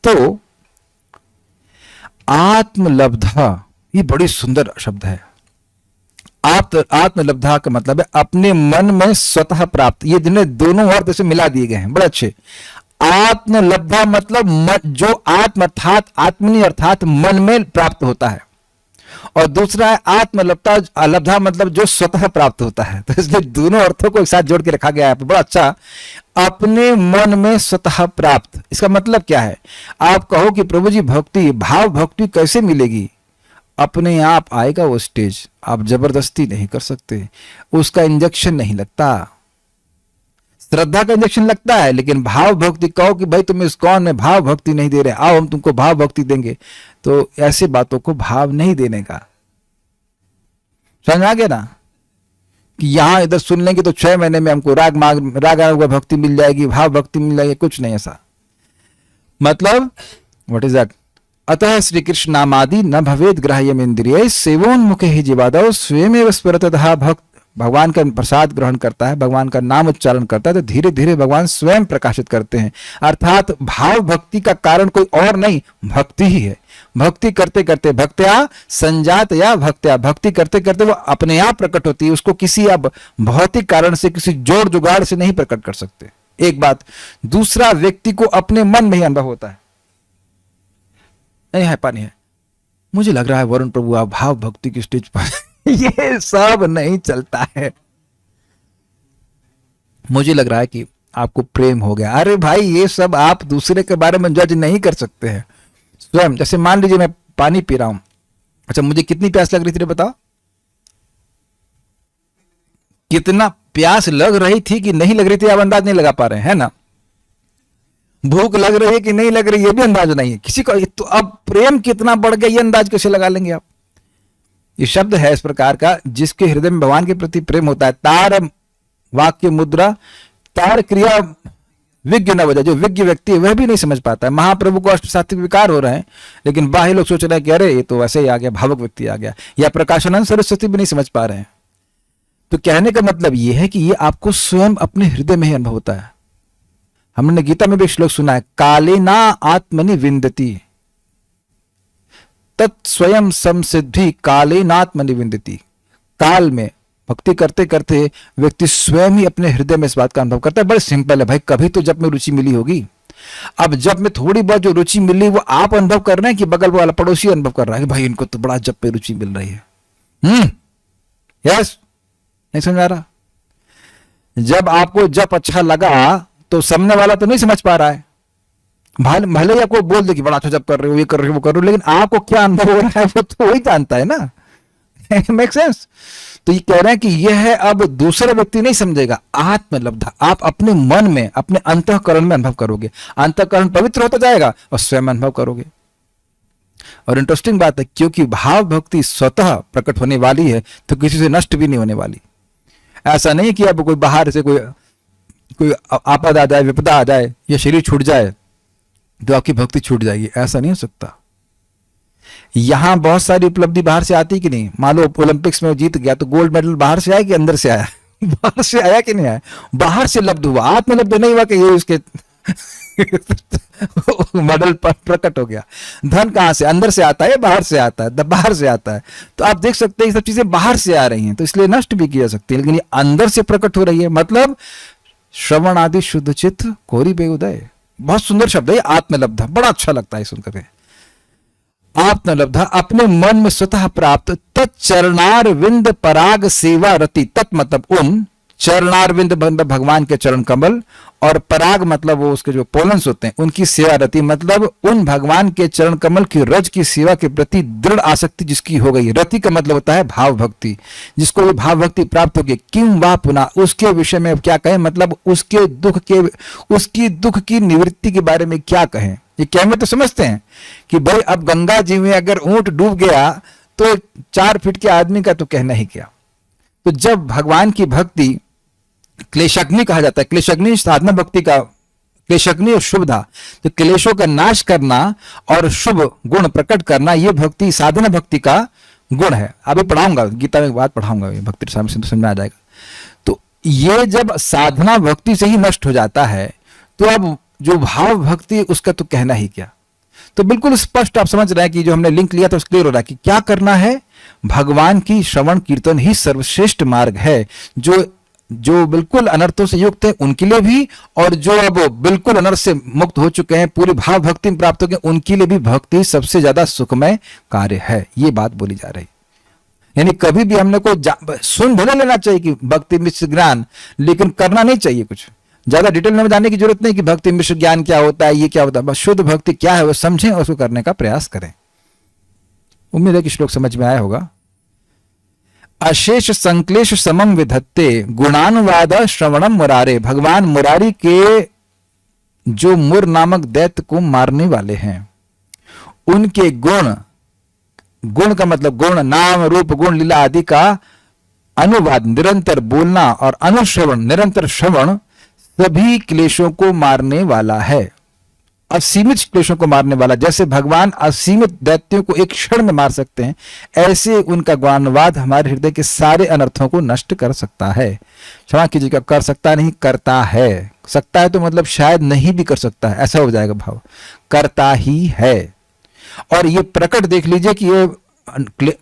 Speaker 1: तो आत्मलब्धा, ये बड़ी सुंदर शब्द है। आत्मलब्धा का मतलब है अपने मन में स्वतः प्राप्त। ये जिन्हें दोनों अर्थ से मिला दिए गए हैं, बड़े अच्छे। आत्मलब्धा मतलब जो आत्म अर्थात आत्मनि अर्थात मन में प्राप्त होता है, और दूसरा है आत्मलब्धा लब्धा मतलब जो स्वतः प्राप्त होता है। तो इसलिए दोनों अर्थों को एक साथ जोड़ के रखा गया है, बड़ा अच्छा। अपने मन में स्वतः प्राप्त, इसका मतलब क्या है? आप कहो कि प्रभु जी भक्ति, भाव भक्ति कैसे मिलेगी? अपने आप आएगा वो स्टेज, आप जबरदस्ती नहीं कर सकते, उसका इंजेक्शन नहीं लगता। श्रद्धा का इंजेक्शन लगता है, लेकिन भाव भक्ति कहो कि भाई तुम इस्कॉन में भाव भक्ति नहीं दे रहे, आओ हम तुमको भाव भक्ति देंगे, तो ऐसी बातों को भाव नहीं देने का। समझ आ गया ना कि यहां इधर सुन लेंगे तो 6 महीने में हमको राग भक्ति मिल जाएगी, भाव भक्ति मिल जाएगी, कुछ नहीं ऐसा। मतलब व्हाट इज दैट? अतः श्री कृष्ण नामादि न भवेद ग्राह्यम इंद्रिय सेवोन्मुखे ही जीवादौ स्वयमेव स्फुरतः भक्त भगवान का प्रसाद ग्रहण करता है, भगवान का नाम उच्चारण करता है, तो धीरे धीरे भगवान स्वयं प्रकाशित करते हैं। अर्थात भाव भक्ति का कारण कोई और नहीं, भक्ति ही है। भक्ति करते करते भक्त्या संजात या भक्त्या, भक्ति करते करते वो अपने आप प्रकट होती है, उसको किसी अब भौतिक कारण से, किसी जोड़ जुगाड़ से नहीं प्रकट कर सकते। एक बात। दूसरा, व्यक्ति को अपने मन में ही अनुभव होता है। नहीं है पानी है, मुझे लग रहा है वरुण प्रभु आप भाव भक्ति की स्टेज पर ये सब नहीं चलता है, मुझे लग रहा है कि आपको प्रेम हो गया। अरे भाई, ये सब आप दूसरे के बारे में जज नहीं कर सकते हैं स्वयं। जैसे मान लीजिए मैं पानी पी रहा हूं, अच्छा मुझे कितनी प्यास लग रही थी बताओ? कितना प्यास लग रही थी कि नहीं लग रही थी आप अंदाज नहीं लगा पा रहे हैं ना। भूख लग रही है कि नहीं लग रही ये भी अंदाज नहीं है किसी को। तो अब प्रेम कितना बढ़ गया ये अंदाज कैसे लगा लेंगे आप? ये शब्द है इस प्रकार का, जिसके हृदय में भगवान के प्रति प्रेम होता है। तार वाक्य मुद्रा, तार क्रिया विज्ञ न वजह। जो विज्ञ व्यक्ति है वह भी नहीं समझ पाता है। महाप्रभु को अष्ट सात्विक विकार हो रहे हैं, लेकिन बाह्य लोग सोच रहे हैं कि अरे ये तो वैसे ही आ गया, भावुक व्यक्ति आ गया। या प्रकाशानंद सरस्वती भी नहीं समझ पा रहे हैं। तो कहने का मतलब ये है कि ये आपको स्वयं अपने हृदय में ही अनुभव होता है। हमने गीता में भी श्लोक सुना है, कालेना आत्मनि विंदति तत् स्वयं समसिद्धि कालेनात्मनि विंदति। काल में भक्ति करते करते व्यक्ति स्वयं ही अपने हृदय में इस बात का अनुभव करता है। बड़े सिंपल है भाई, कभी तो जब में रुचि मिली होगी, अब जब में थोड़ी बहुत जो रुचि मिली वो आप अनुभव कर रहे हैं कि बगल वाला पड़ोसी अनुभव कर रहा है कि भाई इनको तो बड़ा जप पे रुचि मिल रही है। यस, नहीं समझ आ रहा? जब आपको जप अच्छा लगा तो सामने वाला तो नहीं समझ पा रहा है, भले ही आपको बोल दे कि बड़ा अच्छा जप कर रहे हो, ये कर रहे हो, वो कर रहे हो, लेकिन आपको क्या अनुभव हो रहा है वो तो वही जानता है ना। Make sense? तो ये कह रहे हैं कि यह है, अब दूसरा व्यक्ति नहीं समझेगा, आत्मलब्धा आप अपने मन में, अपने अंतःकरण में अनुभव करोगे, अंतःकरण पवित्र होता जाएगा और स्वयं अनुभव करोगे। और इंटरेस्टिंग बात है, क्योंकि भाव भक्ति स्वतः प्रकट होने वाली है तो किसी से नष्ट भी नहीं होने वाली। ऐसा नहीं कि अब कोई बाहर से कोई आपदा आ जाए, विपदा आ जाए या शरीर छूट जाए तो आपकी भक्ति छूट जाएगी, ऐसा नहीं हो सकता। यहां बहुत सारी उपलब्धि बाहर से आती कि नहीं? मान लो ओलंपिक्स में जीत गया तो गोल्ड मेडल बाहर से आया कि अंदर से आया? बाहर से आया कि नहीं आया? बाहर से लब्ध हुआ, आत्मलब्ध नहीं हुआ कि ये उसके मेडल पर प्रकट हो गया। धन कहां से? अंदर से आता है, बाहर से आता है? बाहर से आता है। तो आप देख सकते हैं ये सब चीजें बाहर से आ रही हैं, तो इसलिए नष्ट भी की जा सकती है, लेकिन ये अंदर से प्रकट हो रही है। मतलब श्रवण आदि शुद्ध चित्त कोरी बेउदय, बहुत सुंदर शब्द है आत्मलब्धा, बड़ा अच्छा लगता है सुनकर। आत्मलब्धा अपने मन में स्वतः प्राप्त तत्चरणार विंद पराग सेवा रति, तत् मतलब उन, चरणार विंद मतलब भगवान के चरण कमल, और पराग मतलब वो उसके जो पोलन्स होते हैं उनकी सेवा रति, मतलब उन भगवान के चरण कमल की रज की सेवा के प्रति दृढ़ आसक्ति जिसकी हो गई। रति का मतलब होता है भाव भक्ति, जिसको ये भाव भक्ति प्राप्त होगी। किम वा पुनः, उसके विषय में अब क्या कहें, मतलब उसके उसकी दुख की निवृत्ति के बारे में क्या कहें। ये कहने तो समझते हैं कि भाई अब गंगा जी में अगर ऊंट डूब गया तो 4 फीट के आदमी का तो कहना ही क्या। तो जब भगवान की भक्ति क्लेशाग्नि कहा जाता है, क्लेशाग्नि साधना भक्ति का, क्लेशाग्नि और शुभधा, तो क्लेशों का नाश करना और शुभ गुण प्रकट करना, यह भक्ति साधना भक्ति का गुण है। अभी पढ़ाऊंगा, गीता में बात पढ़ाऊंगा, भक्ति सामने से तो समझ में आ जाएगा। तो ये जब साधना भक्ति से ही नष्ट हो जाता है तो अब जो भाव भक्ति उसका तो कहना ही क्या। तो बिल्कुल स्पष्ट आप समझ रहे हैं कि जो हमने लिंक लिया था उस क्लियर हो रहा है कि क्या करना है। भगवान की श्रवण कीर्तन ही सर्वश्रेष्ठ मार्ग है, जो बिल्कुल अनर्थों से युक्त है उनके लिए भी, और जो अब बिल्कुल अनर्थ से मुक्त हो चुके हैं, पूरी भाव भक्ति में प्राप्त हो गए, उनके लिए भी भक्ति सबसे ज्यादा सुखमय कार्य है। ये बात बोली जा रही। यानी कभी भी हमने को सुन भले लेना चाहिए कि भक्ति मिश्र ज्ञान, लेकिन करना नहीं चाहिए। कुछ ज्यादा डिटेल में जानने की जरूरत नहीं कि भक्ति मिश्र ज्ञान क्या होता है, ये क्या होता है। बस शुद्ध भक्ति क्या है वो समझें और उसको करने का प्रयास करें। उम्मीद है कि श्लोक समझ में आया होगा। अशेष संक्लेश समम विधत्ते गुणानुवाद श्रवणम मुरारे, भगवान मुरारी के जो मुर नामक दैत्य को मारने वाले हैं उनके गुण, गुण का मतलब गुण, नाम रूप गुण लीला आदि का अनुवाद, निरंतर बोलना, और अनुश्रवण निरंतर श्रवण सभी क्लेशों को मारने वाला है, असीमित क्लेशों को मारने वाला। जैसे भगवान असीमित दैत्यों को एक क्षण में मार सकते हैं, ऐसे उनका गुणानुवाद हमारे हृदय के सारे अनर्थों को नष्ट कर सकता है। क्षमा कीजिएगा, कर सकता नहीं, करता है। सकता है तो मतलब शायद नहीं भी कर सकता है, ऐसा हो जाएगा भाव। करता ही है। और ये प्रकट देख लीजिए कि ये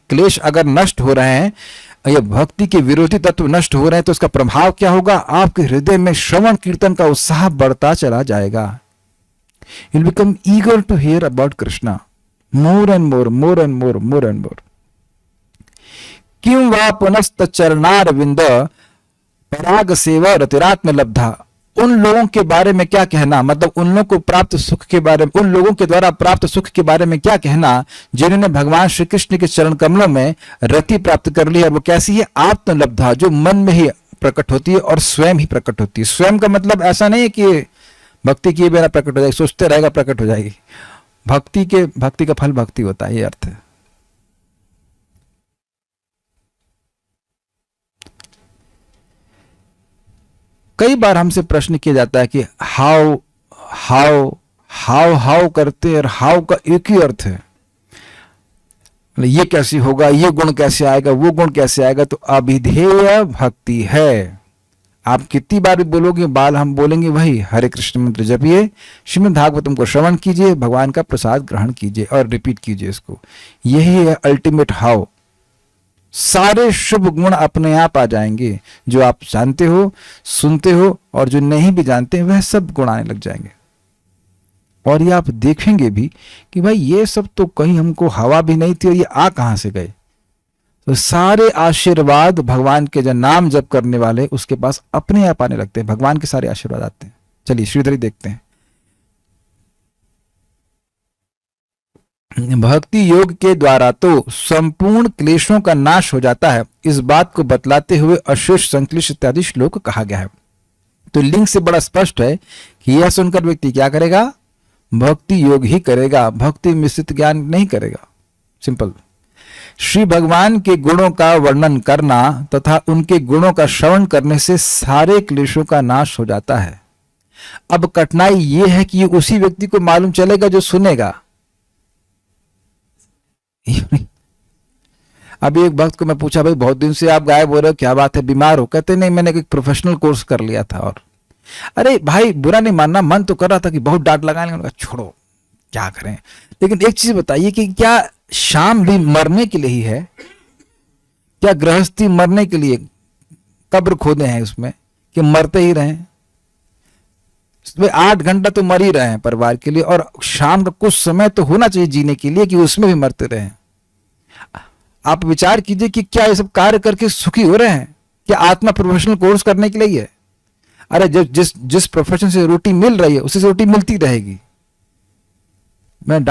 Speaker 1: क्लेश अगर नष्ट हो रहे हैं, ये भक्ति के विरोधी तत्व नष्ट हो रहे हैं, तो इसका प्रभाव क्या होगा? आपके हृदय में श्रवण कीर्तन का उत्साह बढ़ता चला जाएगा। You'll become eager to hear about Krishna more and more, more and more, more and more. किं वा पुनस्त चरणार विंद पराग सेवा रतिरात्म लब्धा, उन लोगों के बारे में क्या कहना, मतलब उन लोगों को प्राप्त सुख के बारे में, उन लोगों के द्वारा प्राप्त सुख के बारे में क्या कहना जिन्होंने भगवान श्री कृष्ण के चरण कमलों में रति प्राप्त कर ली है। वो कैसी है? आत्मलब्धा, जो मन में ही प्रकट होती है और स्वयं ही प्रकट होती है। स्वयं का मतलब ऐसा नहीं है कि भक्ति किए बिना प्रकट हो जाएगी, सोचते रहेगा प्रकट हो जाएगी। भक्ति का फल भक्ति होता है, ये अर्थ है। कई बार हमसे प्रश्न किया जाता है कि हाउ हाउ हाउ हाउ करते हैं, और हाउ का एक ही अर्थ है। ये कैसे होगा, ये गुण कैसे आएगा, वो गुण कैसे आएगा। तो अभिधेय भक्ति है। आप कितनी बार भी बोलोगे, बाल हम बोलेंगे वही, हरे कृष्ण मंत्र जपिए, श्रीमद् भागवतम को श्रवण कीजिए, भगवान का प्रसाद ग्रहण कीजिए और रिपीट कीजिए इसको। यही है अल्टीमेट हाउ। सारे शुभ गुण अपने आप आ जाएंगे, जो आप जानते हो, सुनते हो, और जो नहीं भी जानते वह सब गुण आने लग जाएंगे। और ये आप देखेंगे भी कि भाई ये सब तो कहीं हमको हवा भी नहीं थी और ये आ कहां से गए। तो सारे आशीर्वाद भगवान के जो नाम जप करने वाले उसके पास अपने आप आने लगते हैं, भगवान के सारे आशीर्वाद आते हैं। चलिए श्रीधरी देखते हैं। भक्ति योग के द्वारा तो संपूर्ण क्लेशों का नाश हो जाता है, इस बात को बतलाते हुए अशेष संक्लिष्ट इत्यादि श्लोक कहा गया है। तो लिंग से बड़ा स्पष्ट है कि यह सुनकर व्यक्ति क्या करेगा, भक्ति योग ही करेगा, भक्ति मिश्रित ज्ञान नहीं करेगा। सिंपल। श्री भगवान के गुणों का वर्णन करना तथा उनके गुणों का श्रवण करने से सारे क्लेशों का नाश हो जाता है। अब कठिनाई यह है कि ये उसी व्यक्ति को मालूम चलेगा जो सुनेगा। अभी एक भक्त को मैं पूछा, भाई बहुत दिन से आप गायब हो रहे हो, क्या बात है, बीमार हो? कहते नहीं, मैंने एक प्रोफेशनल कोर्स कर लिया था। और अरे भाई बुरा नहीं मानना, मन तो कर रहा था कि बहुत डांट लगाने का, छोड़ो क्या करें। लेकिन एक चीज बताइए कि क्या शाम भी मरने के लिए ही है? क्या गृहस्थी मरने के लिए कब्र खोदे हैं उसमें कि मरते ही रहें? सुबह 8 घंटा तो मर ही रहे हैं परिवार के लिए, और शाम का कुछ समय तो होना चाहिए जीने के लिए कि उसमें भी मरते रहें। आप विचार कीजिए कि क्या ये सब कार्य करके सुखी हो रहे हैं? क्या आत्मा प्रोफेशनल कोर्स करने के लिए है? अरे जिस प्रोफेशन से रोटी मिल रही है उसी से रोटी मिलती रहेगी। मैं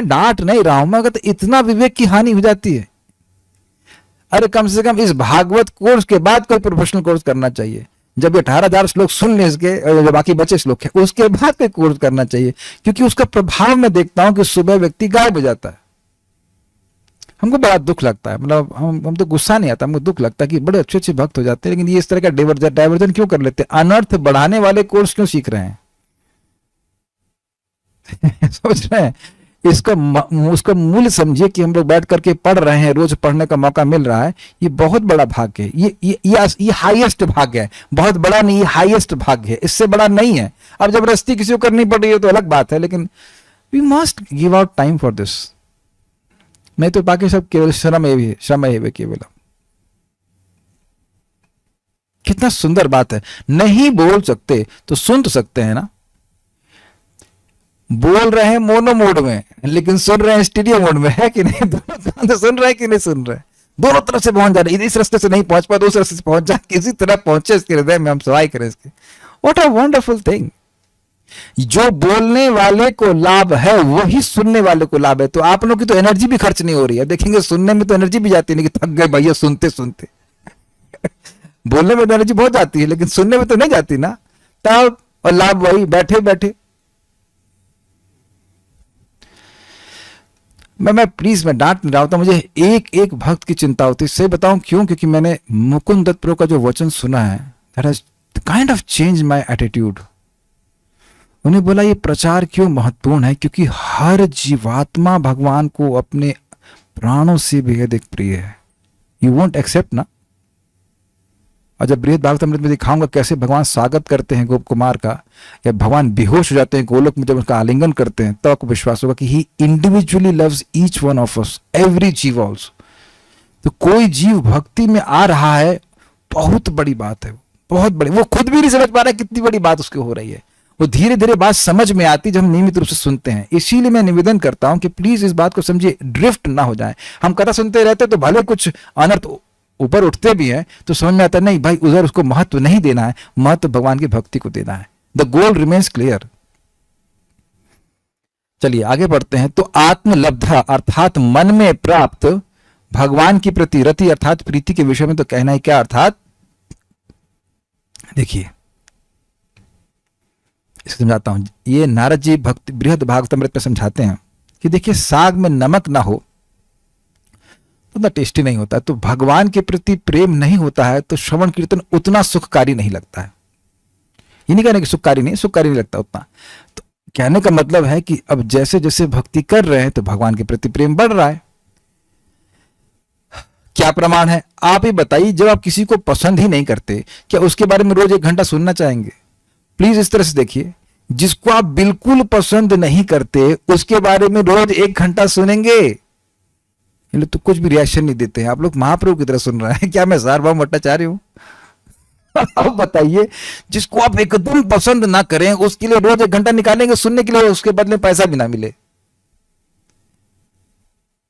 Speaker 1: डांट नहीं रहा हूं, मैं कहता इतना विवेक की हानि हो जाती है। अरे कम से कम इस भागवत कोर्स के बाद कोई प्रोफेशनल कोर्स करना चाहिए। जब 18,000 श्लोक सुन ले इसके, और जो बाकी बचे श्लोक है उसके बाद कोई कोर्स करना चाहिए, क्योंकि उसका प्रभाव मैं देखता हूं कि सुबह व्यक्ति गायब हो जाता है। हमको बड़ा दुख लगता है, मतलब हम तो गुस्सा नहीं आता, हमको दुख लगता है कि बड़े अच्छे अच्छे भक्त हो जाते हैं, लेकिन ये इस तरह का डाइवर्जन क्यों कर लेते हैं? अनर्थ बढ़ाने वाले कोर्स क्यों सीख रहे हैं? सोच रहे हैं उसका मूल्य समझिए कि हम लोग बैठ करके पढ़ रहे हैं, रोज पढ़ने का मौका मिल रहा है। ये बहुत बड़ा भाग्य है, ये हाईएस्ट भाग्य है। बहुत बड़ा नहीं, ये हाईएस्ट भाग्य है, इससे बड़ा नहीं है। अब जबरदस्ती किसी को करनी पड़ रही है तो अलग बात है, लेकिन we must give out time for this. नहीं तो बाकी सब केवल श्रम है केवल। कितना सुंदर बात है। नहीं बोल सकते तो सुन तो सकते हैं ना। बोल रहे हैं मोनो मोड में, लेकिन सुन रहे हैं स्टीरियो मोड में, है कि नहीं? दोनों कान से सुन रहे हैं कि नहीं सुन रहे? दोनों तरफ से पहुंच जा रहे हैं। इस रास्ते से नहीं पहुंच पाए, दूसरे रास्ते से पहुंच जाए, किसी तरह पहुंचे इसके हृदय में, हम सवाई करें इसके। What a wonderful thing. जो बोलने वाले को लाभ है वही सुनने वाले को लाभ है। तो आप लोग की तो एनर्जी भी खर्च नहीं हो रही है। देखेंगे सुनने में तो एनर्जी भी जाती नहीं कि थक गए भैया सुनते सुनते। बोलने में तो एनर्जी बहुत जाती है, लेकिन सुनने में तो नहीं जाती ना। तब और लाभ वही, बैठे बैठे। मैं प्लीज मैं डांट नहीं रहा होता, मुझे एक एक भक्त की चिंता होती है। सही बताऊं क्यों? क्योंकि मैंने मुकुंद दत्त प्रो का जो वचन सुना है, that has kind of change my attitude. उन्हें बोला ये प्रचार क्यों महत्वपूर्ण है, क्योंकि हर जीवात्मा भगवान को अपने प्राणों से बेहद एक प्रिय है। यू वोंट एक्सेप्ट ना। और जब बृहद भागवतामृत में दिखाऊंगा कैसे भगवान स्वागत करते हैं गोप कुमार का, या भगवान बेहोश हो जाते हैं गोलोक में जब उसका आलिंगन करते हैं, तब आपको विश्वास होगा कि he individually loves each one of us, every जीव ऑल्सो। तो कोई जीव भक्ति में आ रहा है, बहुत बड़ी बात है, बहुत बड़ी। वो खुद भी नहीं समझ पा रहा है कितनी बड़ी बात उसको हो रही है। वो धीरे धीरे बात समझ में आती जब हम नियमित रूप से सुनते हैं। इसीलिए मैं निवेदन करता हूं कि प्लीज इस बात को समझिए, ड्रिफ्ट ना हो जाए। हम कथा सुनते रहते तो भले कुछ अनर्थ ऊपर उठते भी हैं तो समझ में आता नहीं भाई उधर उसको महत्व नहीं देना है, महत्व भगवान की भक्ति को देना है। The goal remains clear. चलिए आगे बढ़ते हैं। तो आत्मलब्धा अर्थात मन में प्राप्त भगवान की प्रति रति अर्थात प्रीति के विषय में तो कहना है क्या? अर्थात देखिए इसको समझाता हूं। ये नारद जी भक्ति बृहद भागवतामृत में समझाते हैं कि देखिए साग में नमक ना हो तो उतना टेस्टी नहीं होता है। तो भगवान के प्रति प्रेम नहीं होता है तो श्रवण कीर्तन उतना सुखकारी नहीं लगता है। ये नहीं कहने कि सुखकारी नहीं लगता उतना। तो कहने का मतलब है कि अब जैसे जैसे भक्ति कर रहे हैं तो भगवान के प्रति प्रेम बढ़ रहा है। क्या प्रमाण है? आप ही बताइए। जब आप किसी को पसंद ही नहीं करते, क्या उसके बारे में रोज 1 घंटा सुनना चाहेंगे? प्लीज इस तरह से देखिए, जिसको आप बिल्कुल पसंद नहीं करते उसके बारे में रोज 1 घंटा सुनेंगे? ये लोग तो कुछ भी रिएक्शन नहीं देते हैं। आप लोग महाप्रभु की तरह सुन रहे हैं। क्या मैं सार्वभौम भट्टाचार्य हूं? अब बताइए, जिसको आप एकदम पसंद ना करें उसके लिए रोज 1 घंटा निकालेंगे सुनने के लिए, उसके बदले पैसा भी ना मिले,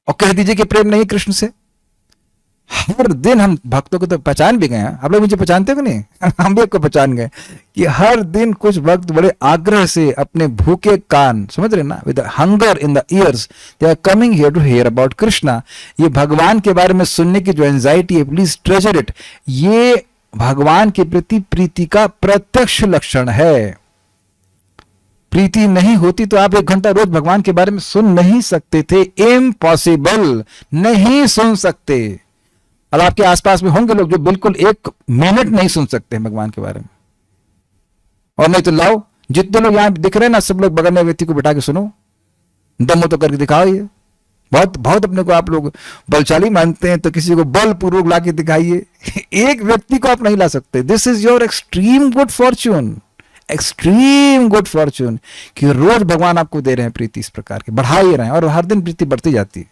Speaker 1: और कह दीजिए कि प्रेम नहीं कृष्ण से। हर दिन हम भक्तों को तो पहचान भी गए हैं, आप लोग मुझे पहचानते हो कि नहीं? हम भी आपको पहचान गए कि हर दिन कुछ भक्त बड़े आग्रह से अपने भूखे कान, समझ रहे ना, with hunger in the ears they are coming here to hear about Krishna. ये भगवान के बारे में सुनने की जो एंजाइटी है, प्लीज ट्रेजर इट। ये भगवान के प्रति प्रीति का प्रत्यक्ष लक्षण है। प्रीति नहीं होती तो आप 1 घंटा रोज भगवान के बारे में सुन नहीं सकते थे, इम्पॉसिबल, नहीं सुन सकते। और आपके आसपास में होंगे लोग जो बिल्कुल 1 मिनट नहीं सुन सकते हैं भगवान के बारे में। और नहीं तो लाओ, जितने लोग यहां दिख रहे हैं ना, सब लोग बगल में व्यक्ति को बिठा के सुनो, दम हो तो करके दिखाओ। ये बहुत बहुत अपने को आप लोग बलशाली मानते हैं, तो किसी को बलपूर्वक ला के दिखाइए। एक व्यक्ति को आप नहीं ला सकते। This is your extreme good Fortune, extreme good Fortune, कि रोज भगवान आपको दे रहे हैं प्रीति इस प्रकार की, बढ़ा ही रहे हैं, और हर दिन प्रीति बढ़ती जाती है।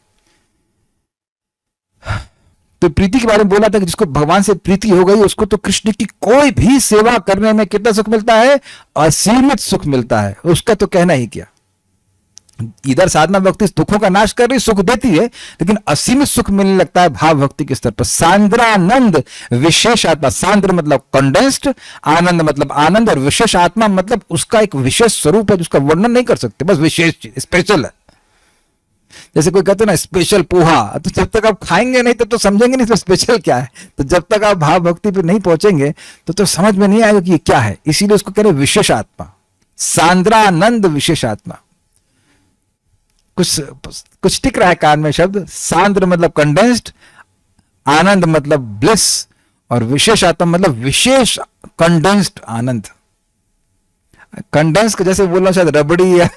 Speaker 1: तो प्रीति के बारे में बोला था कि जिसको भगवान से प्रीति हो गई उसको तो कृष्ण की कोई भी सेवा करने में कितना सुख मिलता है, असीमित सुख मिलता है। उसका तो कहना ही क्या। इधर साधना भक्ति दुखों का नाश कर रही, सुख देती है, लेकिन असीमित सुख मिलने लगता है भाव भक्ति के स्तर पर। सांद्रानंद विशेष आत्मा, सांद्र मतलब कंडेंस्ड, आनंद मतलब आनंद, और विशेष आत्मा मतलब उसका एक विशेष स्वरूप है जिसका वर्णन नहीं कर सकते, बस विशेष, स्पेशल है। जैसे कोई कहते ना स्पेशल पोहा, तो जब तक आप खाएंगे नहीं तो समझेंगे नहीं तो स्पेशल क्या है। तो जब तक आप भाव भक्ति पे नहीं पहुंचेंगे तो समझ में नहीं आएगा कि ये क्या है। इसीलिए उसको कह रहे विशेष आत्मा, सांद्रानंद विशेष आत्मा। कुछ टिक रहा है कान में शब्द। सांद्र मतलब कंडेंस्ड, आनंद मतलब ब्लिस, और विशेष आत्मा मतलब विशेष कंडेंस्ड आनंद। कंडेंस जैसे बोलना शायद रबड़ी या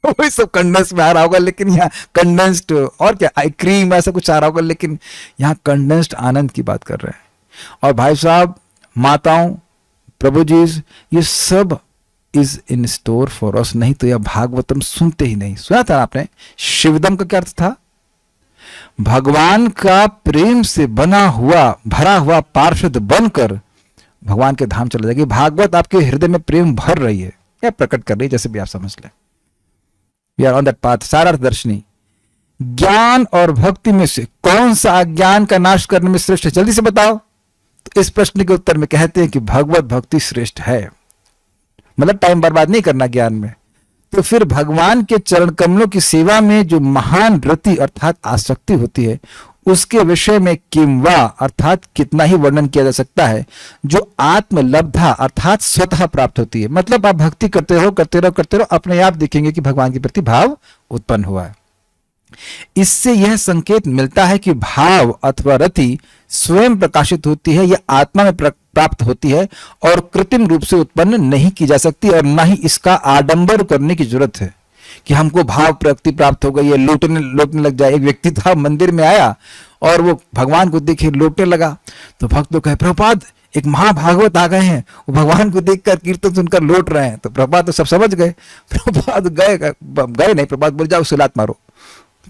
Speaker 1: वही सब कंडेंस में आ रहा होगा, लेकिन यहाँ कंडेंस्ड और क्या आई क्रीम ऐसा कुछ आ रहा होगा, लेकिन यहाँ कंडेंस्ड आनंद की बात कर रहे हैं। और भाई साहब, माताओं, प्रभु जी, ये सब is in store for us. नहीं तो यह भागवतम सुनते ही नहीं। सुना था आपने शिवदम का क्या अर्थ था? भगवान का प्रेम से बना हुआ भरा हुआ पार्षद बनकर भगवान के धाम चला जाएगी। भागवत आपके हृदय में प्रेम भर रही है या प्रकट कर रही है, जैसे भी आप समझ लें। We are on that path. Sarartha Darshini. ज्ञान और भक्ति में से कौन सा अज्ञान का नाश करने में श्रेष्ठ है? जल्दी से बताओ। तो इस प्रश्न के उत्तर में कहते हैं कि भगवत भक्ति श्रेष्ठ है। मतलब टाइम बर्बाद नहीं करना ज्ञान में। तो फिर भगवान के चरण कमलों की सेवा में जो महान रति अर्थात आसक्ति होती है, उसके विषय में किंवा अर्थात कितना ही वर्णन किया जा सकता है, जो आत्मलब्धा अर्थात स्वतः प्राप्त होती है। मतलब आप भक्ति करते रहो, अपने आप देखेंगे कि भगवान के प्रति भाव उत्पन्न हुआ है। इससे यह संकेत मिलता है कि भाव अथवा रति स्वयं प्रकाशित होती है या आत्मा में प्राप्त होती है और कृत्रिम रूप से उत्पन्न नहीं की जा सकती, और न ही इसका आडंबर करने की जरूरत है कि हमको भाव प्रकृति प्राप्त हो गई है, लौटने लग जाए। एक व्यक्ति था, मंदिर में आया और वो भगवान को देखे लौटने लगा, तो भक्त लोग कहे प्रभुपाद एक महाभागवत आ गए हैं, वो भगवान को देखकर कीर्तन सुनकर लौट रहे हैं। तो प्रभुपाद तो सब समझ गए। प्रभुपाद गए नहीं, प्रभुपाद बोल जाओ उसे लात मारो।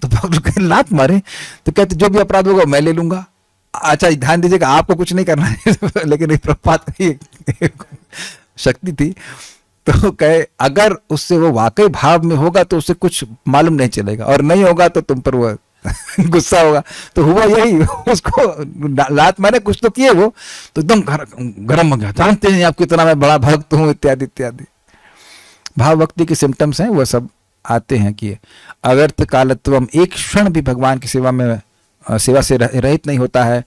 Speaker 1: तो भक्त लोग कहे लात मारे? तो कहते जो भी अपराध होगा मैं ले लूंगा। अच्छा ध्यान दीजिएगा, आपको कुछ नहीं करना है। लेकिन प्रभुपाद की शक्ति थी, तो कहे अगर उससे वो वाकई भाव में होगा तो उसे कुछ मालूम नहीं चलेगा, और नहीं होगा तो तुम पर वो गुस्सा होगा। तो हुआ यही, उसको लात मारे, कुछ तो किए वो, तो एकदम गर्म हो गया। जानते हैं आप कितना मैं बड़ा भक्त हूं, इत्यादि इत्यादि। भाव भक्ति के सिम्टम्स हैं वो सब आते हैं कि अव्यर्थ कालत्वम, एक क्षण भी भगवान की सेवा से रहित नहीं होता है।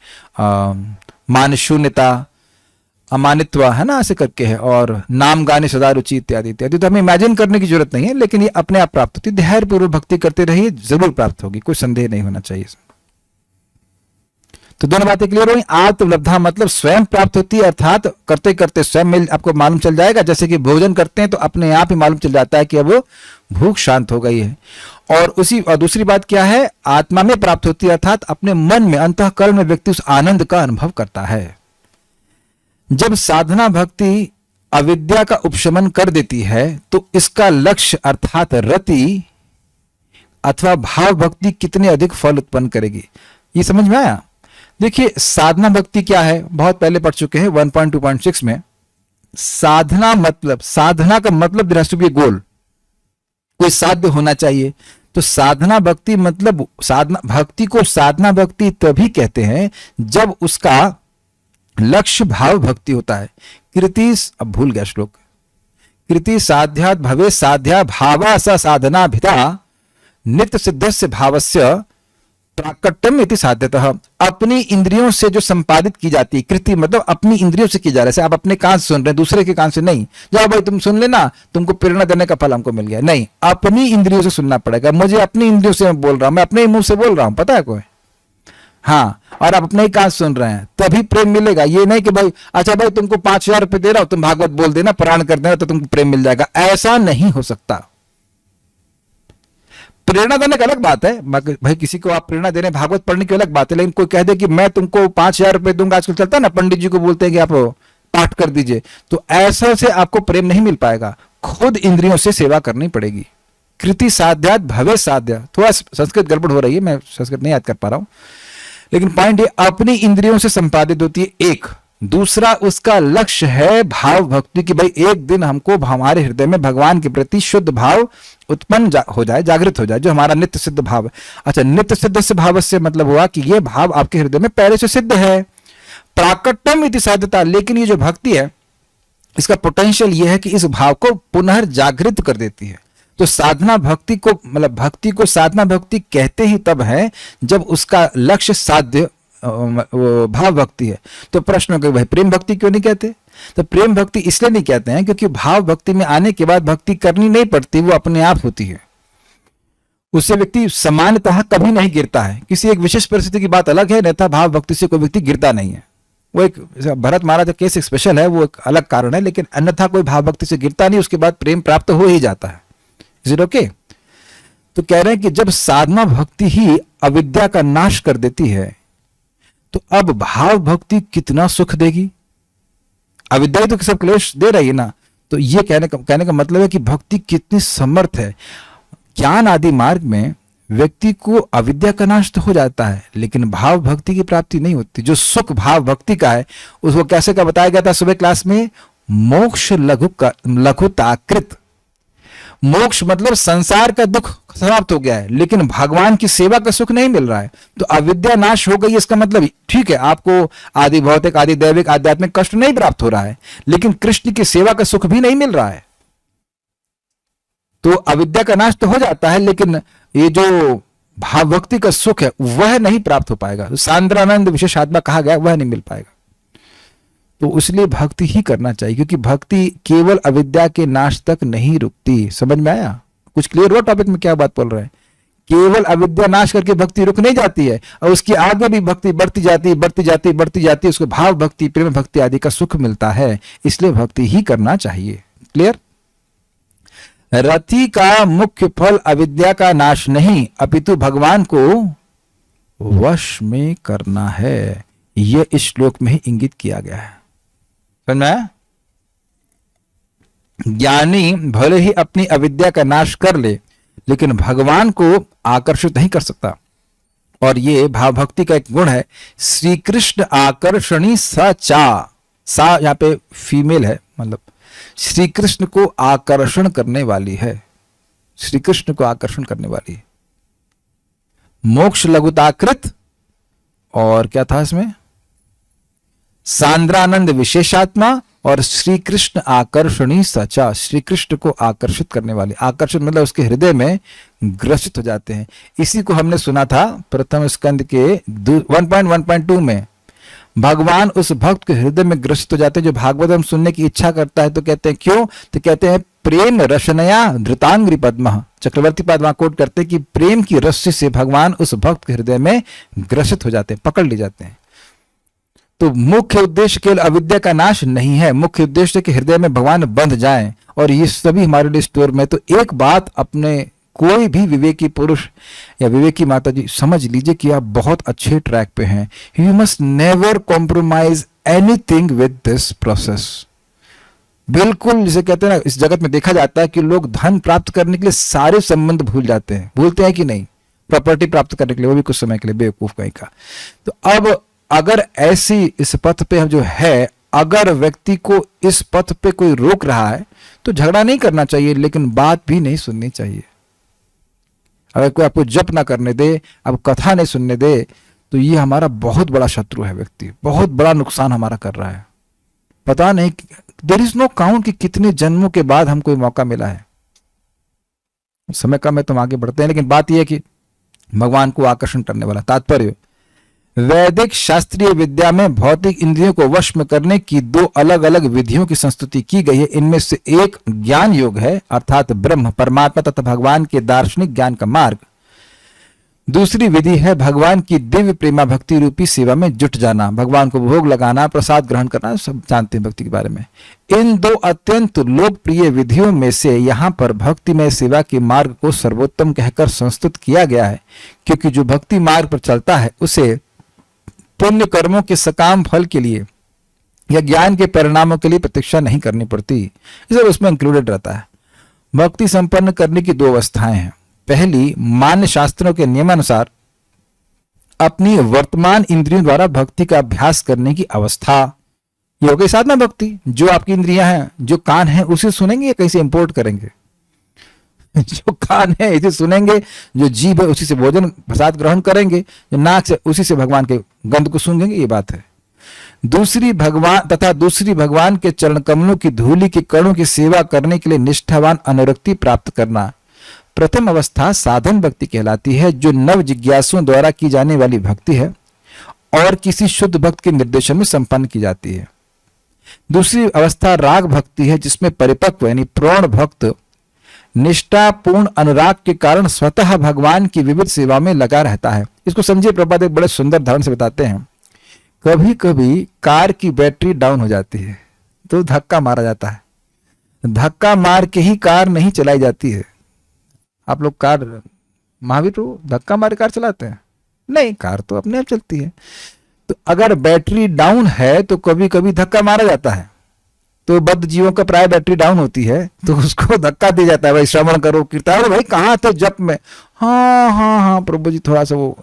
Speaker 1: मान शून्यता, अमानित्व है ना, ऐसे करके है, और नाम गाने सदा रुचि इत्यादि इत्यादि। तो हमें इमेजिन करने की जरूरत नहीं है, लेकिन ये अपने आप प्राप्त होती है। धैर्य पूर्वक भक्ति करते रहिए, जरूर प्राप्त होगी, कोई संदेह नहीं होना चाहिए। तो दोनों बातें क्लियर हुई। आत्मलब्धा मतलब स्वयं प्राप्त होती है, अर्थात करते करते स्वयं आपको मालूम चल जाएगा। जैसे कि भोजन करते हैं तो अपने आप ही मालूम चल जाता है कि अब भूख शांत हो गई है। और दूसरी बात क्या है, आत्मा में प्राप्त होती है, अर्थात अपने मन में, अंतःकरण में व्यक्ति उस आनंद का अनुभव करता है। जब साधना भक्ति अविद्या का उपशमन कर देती है तो इसका लक्ष्य अर्थात रति अथवा भाव भक्ति कितने अधिक फल उत्पन्न करेगी, ये समझ में आया। देखिए साधना भक्ति क्या है, बहुत पहले पढ़ चुके हैं 1.2.6 में। साधना मतलब, साधना का मतलब देयर हैज टू बी गोल, कोई साध्य होना चाहिए। तो साधना भक्ति मतलब, साधना भक्ति को साधना भक्ति तभी कहते हैं जब उसका लक्ष्य भाव भक्ति होता है। कृति, अब भूल गया श्लोक, कृति साध्यात् भवे साध्या भावा स साधना भिता नित्य सिद्धस्य भावस्य प्राकट्यम इति साध्यतः। अपनी इंद्रियों से जो संपादित की जाती है, कृति मतलब अपनी इंद्रियों से की जा रही है। जैसे आप अपने कान से सुन रहे हैं, दूसरे के कान से नहीं। जाओ भाई तुम सुन लेना, तुमको प्रेरणा देने का फल हमको मिल गया, नहीं, अपनी इंद्रियों से सुनना पड़ेगा। मुझे अपनी इंद्रियों से मैं बोल रहा हूं, मैं अपने मुंह से बोल रहा हूं, पता है कोई? हाँ, और आप अपने ही कान सुन रहे हैं, तभी प्रेम मिलेगा। ये नहीं कि भाई अच्छा भाई तुमको 5,000 रुपए दे रहा हूं, तुम भागवत बोल देना, प्राण कर देना, तो तुमको प्रेम मिल जाएगा, ऐसा नहीं हो सकता। प्रेरणा देने की अलग बात है, भाई किसी को आप प्रेरणा दे रहे हैं, भागवत पढ़ने की अलग बात है। लेकिन कोई कह दे कि मैं तुमको 5,000 रुपए दूंगा, आजकल चलता है ना, पंडित जी को बोलते हैं कि आप पाठ कर दीजिए, तो ऐसा से आपको प्रेम नहीं मिल पाएगा। खुद इंद्रियों से सेवा करनी पड़ेगी। कृति साध्यात भवे साध्या, थोड़ा संस्कृत गड़बड़ हो रही है, मैं संस्कृत नहीं याद कर पा रहा हूं, लेकिन पॉइंट ये अपनी इंद्रियों से संपादित होती है एक। दूसरा उसका लक्ष्य है भाव भक्ति की, भाई एक दिन हमको हमारे हृदय में भगवान के प्रति शुद्ध भाव उत्पन्न हो जाए, जागृत हो जाए, जो हमारा नित्य सिद्ध भाव है। अच्छा, नित्य सिद्ध से भाव से मतलब हुआ कि ये भाव आपके हृदय में पहले से सिद्ध है। प्राकट्यम इति साध्यता, लेकिन ये जो भक्ति है इसका पोटेंशियल ये है कि इस भाव को पुनः जागृत कर देती है। तो साधना भक्ति को, मतलब भक्ति को साधना भक्ति कहते ही तब है जब उसका लक्ष्य साध्य भाव भक्ति है। तो प्रश्न है भाई प्रेम भक्ति क्यों नहीं कहते? तो प्रेम भक्ति इसलिए नहीं कहते हैं क्योंकि भाव भक्ति में आने के बाद भक्ति करनी नहीं पड़ती, वो अपने आप होती है। उससे व्यक्ति सामान्यतः कभी नहीं गिरता है। किसी एक विशेष परिस्थिति की बात अलग है, अन्यथा भाव भक्ति से कोई व्यक्ति गिरता नहीं है। वो एक भरत महाराज का केस एक स्पेशल है, वो एक अलग कारण है, लेकिन अन्यथा कोई भाव भक्ति से गिरता नहीं, उसके बाद प्रेम प्राप्त हो ही जाता है। Is it okay? तो कह रहे हैं कि जब साधना भक्ति ही अविद्या का नाश कर देती है, तो अब भाव भक्ति कितना सुख देगी। अविद्या तो सब क्लेश दे रही है ना। तो ये कहने का मतलब है कि भक्ति कितनी समर्थ है। ज्ञान आदि मार्ग में व्यक्ति को अविद्या का नाश तो हो जाता है, लेकिन भाव भक्ति की प्राप्ति नहीं होती। जो सुख भाव भक्ति का है उसको कैसे का बताया गया था सुबह क्लास में, मोक्ष लघुताकृत। मोक्ष मतलब संसार का दुख समाप्त हो गया है, लेकिन भगवान की सेवा का सुख नहीं मिल रहा है। तो अविद्या नाश हो गई, इसका मतलब ठीक है आपको आदि भौतिक आदि दैविक आध्यात्मिक कष्ट नहीं प्राप्त हो रहा है, लेकिन कृष्ण की सेवा का सुख भी नहीं मिल रहा है। तो अविद्या का नाश तो हो जाता है, लेकिन ये जो भाव भक्ति का सुख है वह नहीं प्राप्त हो पाएगा। सांद्रानंद विशेष आत्मा कहा गया, वह नहीं मिल पाएगा। तो इसलिए भक्ति ही करना चाहिए, क्योंकि भक्ति केवल अविद्या के नाश तक नहीं रुकती। समझ में आया? कुछ क्लियर हुआ टॉपिक में क्या बात बोल रहे हैं? केवल अविद्या नाश करके भक्ति रुक नहीं जाती है, और उसकी आगे भी भक्ति बढ़ती जाती बढ़ती जाती बढ़ती जाती, उसको भाव भक्ति प्रेम भक्ति आदि का सुख मिलता है। इसलिए भक्ति ही करना चाहिए। क्लियर? रति का मुख्य फल अविद्या का नाश नहीं, अपितु भगवान को वश में करना है। यह इस श्लोक में ही इंगित किया गया है। समझ में आया? ज्ञानी भले ही अपनी अविद्या का नाश कर ले, लेकिन भगवान को आकर्षित नहीं कर सकता। और ये भाव भक्ति का एक गुण है, श्री कृष्ण आकर्षणी सचा। सा यहाँ पे फीमेल है, मतलब श्री कृष्ण को आकर्षण करने वाली है। श्री कृष्ण को आकर्षण करने वाली है। मोक्ष लघुताकृत, और क्या था इसमें? सांद्रानंद विशेषात्मा, और श्री कृष्ण आकर्षणी सचा। श्री कृष्ण को आकर्षित करने वाले। आकर्षण मतलब उसके हृदय में ग्रसित हो जाते हैं। इसी को हमने सुना था प्रथम स्कंद के 1.1.2 में। भगवान उस भक्त के हृदय में ग्रसित हो जाते हैं जो भागवतम सुनने की इच्छा करता है। तो कहते हैं क्यों? तो कहते हैं प्रेम रशनया धृतांग्रि पद्म। चक्रवर्ती पाद वहां कोट करते हैं कि प्रेम की रस्सी से भगवान उस भक्त के हृदय में ग्रसित हो जाते हैं, पकड़ ले जाते हैं। तो मुख्य उद्देश्य केवल अविद्या का नाश नहीं है, मुख्य उद्देश्य कि हृदय में भगवान बंध जाएं, और ये सभी हमारे लिए स्टोर में। तो एक बात अपने कोई भी विवेकी पुरुष या विवेकी माता जी समझ लीजिए कि आप बहुत अच्छे ट्रैक पे हैं। You must never compromise anything with this process. बिल्कुल, जिसे कहते हैं ना, इस जगत में देखा जाता है कि लोग धन प्राप्त करने के लिए सारे संबंध भूल जाते हैं। भूलते हैं कि नहीं? प्रॉपर्टी प्राप्त करने के लिए, वो भी कुछ समय के लिए, बेवकूफ कहीं का। तो अब अगर ऐसी इस पथ पे हम जो है, अगर व्यक्ति को इस पथ पे कोई रोक रहा है तो झगड़ा नहीं करना चाहिए, लेकिन बात भी नहीं सुननी चाहिए। अगर कोई आपको जप ना करने दे, आपको कथा नहीं सुनने दे, तो ये हमारा बहुत बड़ा शत्रु है। व्यक्ति बहुत बड़ा नुकसान हमारा कर रहा है। पता नहीं, देयर इज नो काउंट कि कितने जन्मों के बाद हमको ये मौका मिला है। समय कम है तो हम आगे बढ़ते हैं, लेकिन बात यह है कि भगवान को आकर्षण करने वाला तात्पर्य, वैदिक शास्त्रीय विद्या में भौतिक इंद्रियों को वश में करने की दो अलग अलग विधियों की संस्तुति की गई है। इनमें से एक ज्ञान योग है, अर्थात ब्रह्म, परमात्मा तथा भगवान के दार्शनिक ज्ञान का मार्ग। दूसरी विधि है भगवान की दिव्य प्रेमा भक्ति रूपी सेवा में जुट जाना, भगवान को भोग लगाना, प्रसाद ग्रहण करना, सब जानते हैं भक्ति के बारे में। इन दो अत्यंत लोकप्रिय विधियों में से यहाँ पर भक्तिमय सेवा के मार्ग को सर्वोत्तम कहकर संस्तुत किया गया है, क्योंकि जो भक्ति मार्ग पर चलता है उसे पुण्य कर्मों के सकाम फल के लिए या ज्ञान के परिणामों के लिए प्रतीक्षा नहीं करनी पड़ती, इसे उसमें इंक्लूडेड रहता है। भक्ति संपन्न करने की दो अवस्थाएं हैं। पहली, मान्य शास्त्रों के नियमानुसार अपनी वर्तमान इंद्रियों द्वारा भक्ति का अभ्यास करने की अवस्था, ये हो गई साधना भक्ति। जो आपकी इंद्रियां हैं, जो कान हैं, उसे सुनेंगे या कहीं से इंपोर्ट करेंगे? जो कान है इसे सुनेंगे, जो जीभ है उसी से भोजन प्रसाद ग्रहण करेंगे, जो नाक से उसी से भगवान के गंध को सूंघेंगे, ये बात है। दूसरी भगवान के चरण कमलों की धूलि के कणों की सेवा करने के लिए निष्ठावान अनुरक्ति प्राप्त करना। प्रथम अवस्था साधन भक्ति कहलाती है, जो नव जिज्ञासुओं द्वारा की जाने वाली भक्ति है और किसी शुद्ध भक्त के निर्देशन में संपन्न की जाती है। दूसरी अवस्था राग भक्ति है, जिसमें परिपक्व यानी प्रौढ़ भक्त निष्ठापूर्ण अनुराग के कारण स्वतः भगवान की विविध सेवा में लगा रहता है। इसको समझिए, प्रभुपाद एक बड़े सुंदर उदाहरण से बताते हैं। कभी कभी कार की बैटरी डाउन हो जाती है तो धक्का मारा जाता है। धक्का मार के ही कार नहीं चलाई जाती है। आप लोग कार, महावीर तो धक्का मार कार चलाते हैं? नहीं, कार तो अपने आप चलती है। तो अगर बैटरी डाउन है तो कभी कभी धक्का मारा जाता है। तो बद्ध जीवों का प्राय बैटरी डाउन होती है तो उसको धक्का दिया जाता है, भाई श्रवण करो, कीर्तन। अरे भाई कहाँ थे जप में? हाँ प्रभु जी, थोड़ा सा वो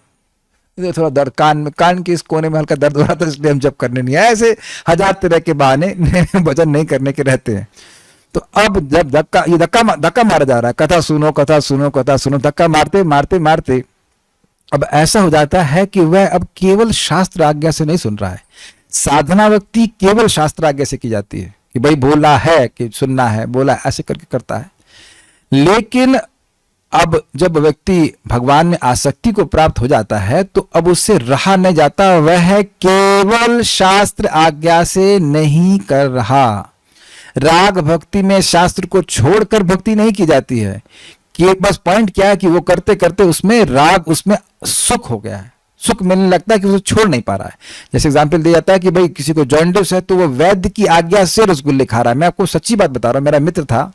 Speaker 1: थोड़ा दर्द कान के इस कोने में हल्का दर्द हो रहा था, इसलिए हम जप करने नहीं आए। ऐसे हजार तरह के बहाने भजन नहीं करने के रहते हैं। तो अब जब धक्का मारा जा रहा है, कथा सुनो, धक्का मारते मारते मारते अब ऐसा हो जाता है कि वह अब केवल शास्त्र आज्ञा से नहीं सुन रहा है। साधना व्यक्ति केवल शास्त्र आज्ञा से की जाती है कि भाई बोला है कि सुनना है, बोला ऐसे करके करता है। लेकिन अब जब व्यक्ति भगवान में आसक्ति को प्राप्त हो जाता है तो अब उससे रहा नहीं जाता, वह केवल शास्त्र आज्ञा से नहीं कर रहा। राग भक्ति में शास्त्र को छोड़कर भक्ति नहीं की जाती है कि बस पॉइंट क्या है कि वो करते करते उसमें राग, उसमें सुख हो गया है, सुख मिलने लगता है कि उसे छोड़ नहीं पा रहा है। जैसे एग्जाम्पल दिया जाता है कि भाई किसी को जॉन्डिस है तो वो वैद्य की आज्ञा से रसगुल्ले खा रहा है। मैं आपको सच्ची बात बता रहा हूँ, मेरा मित्र था,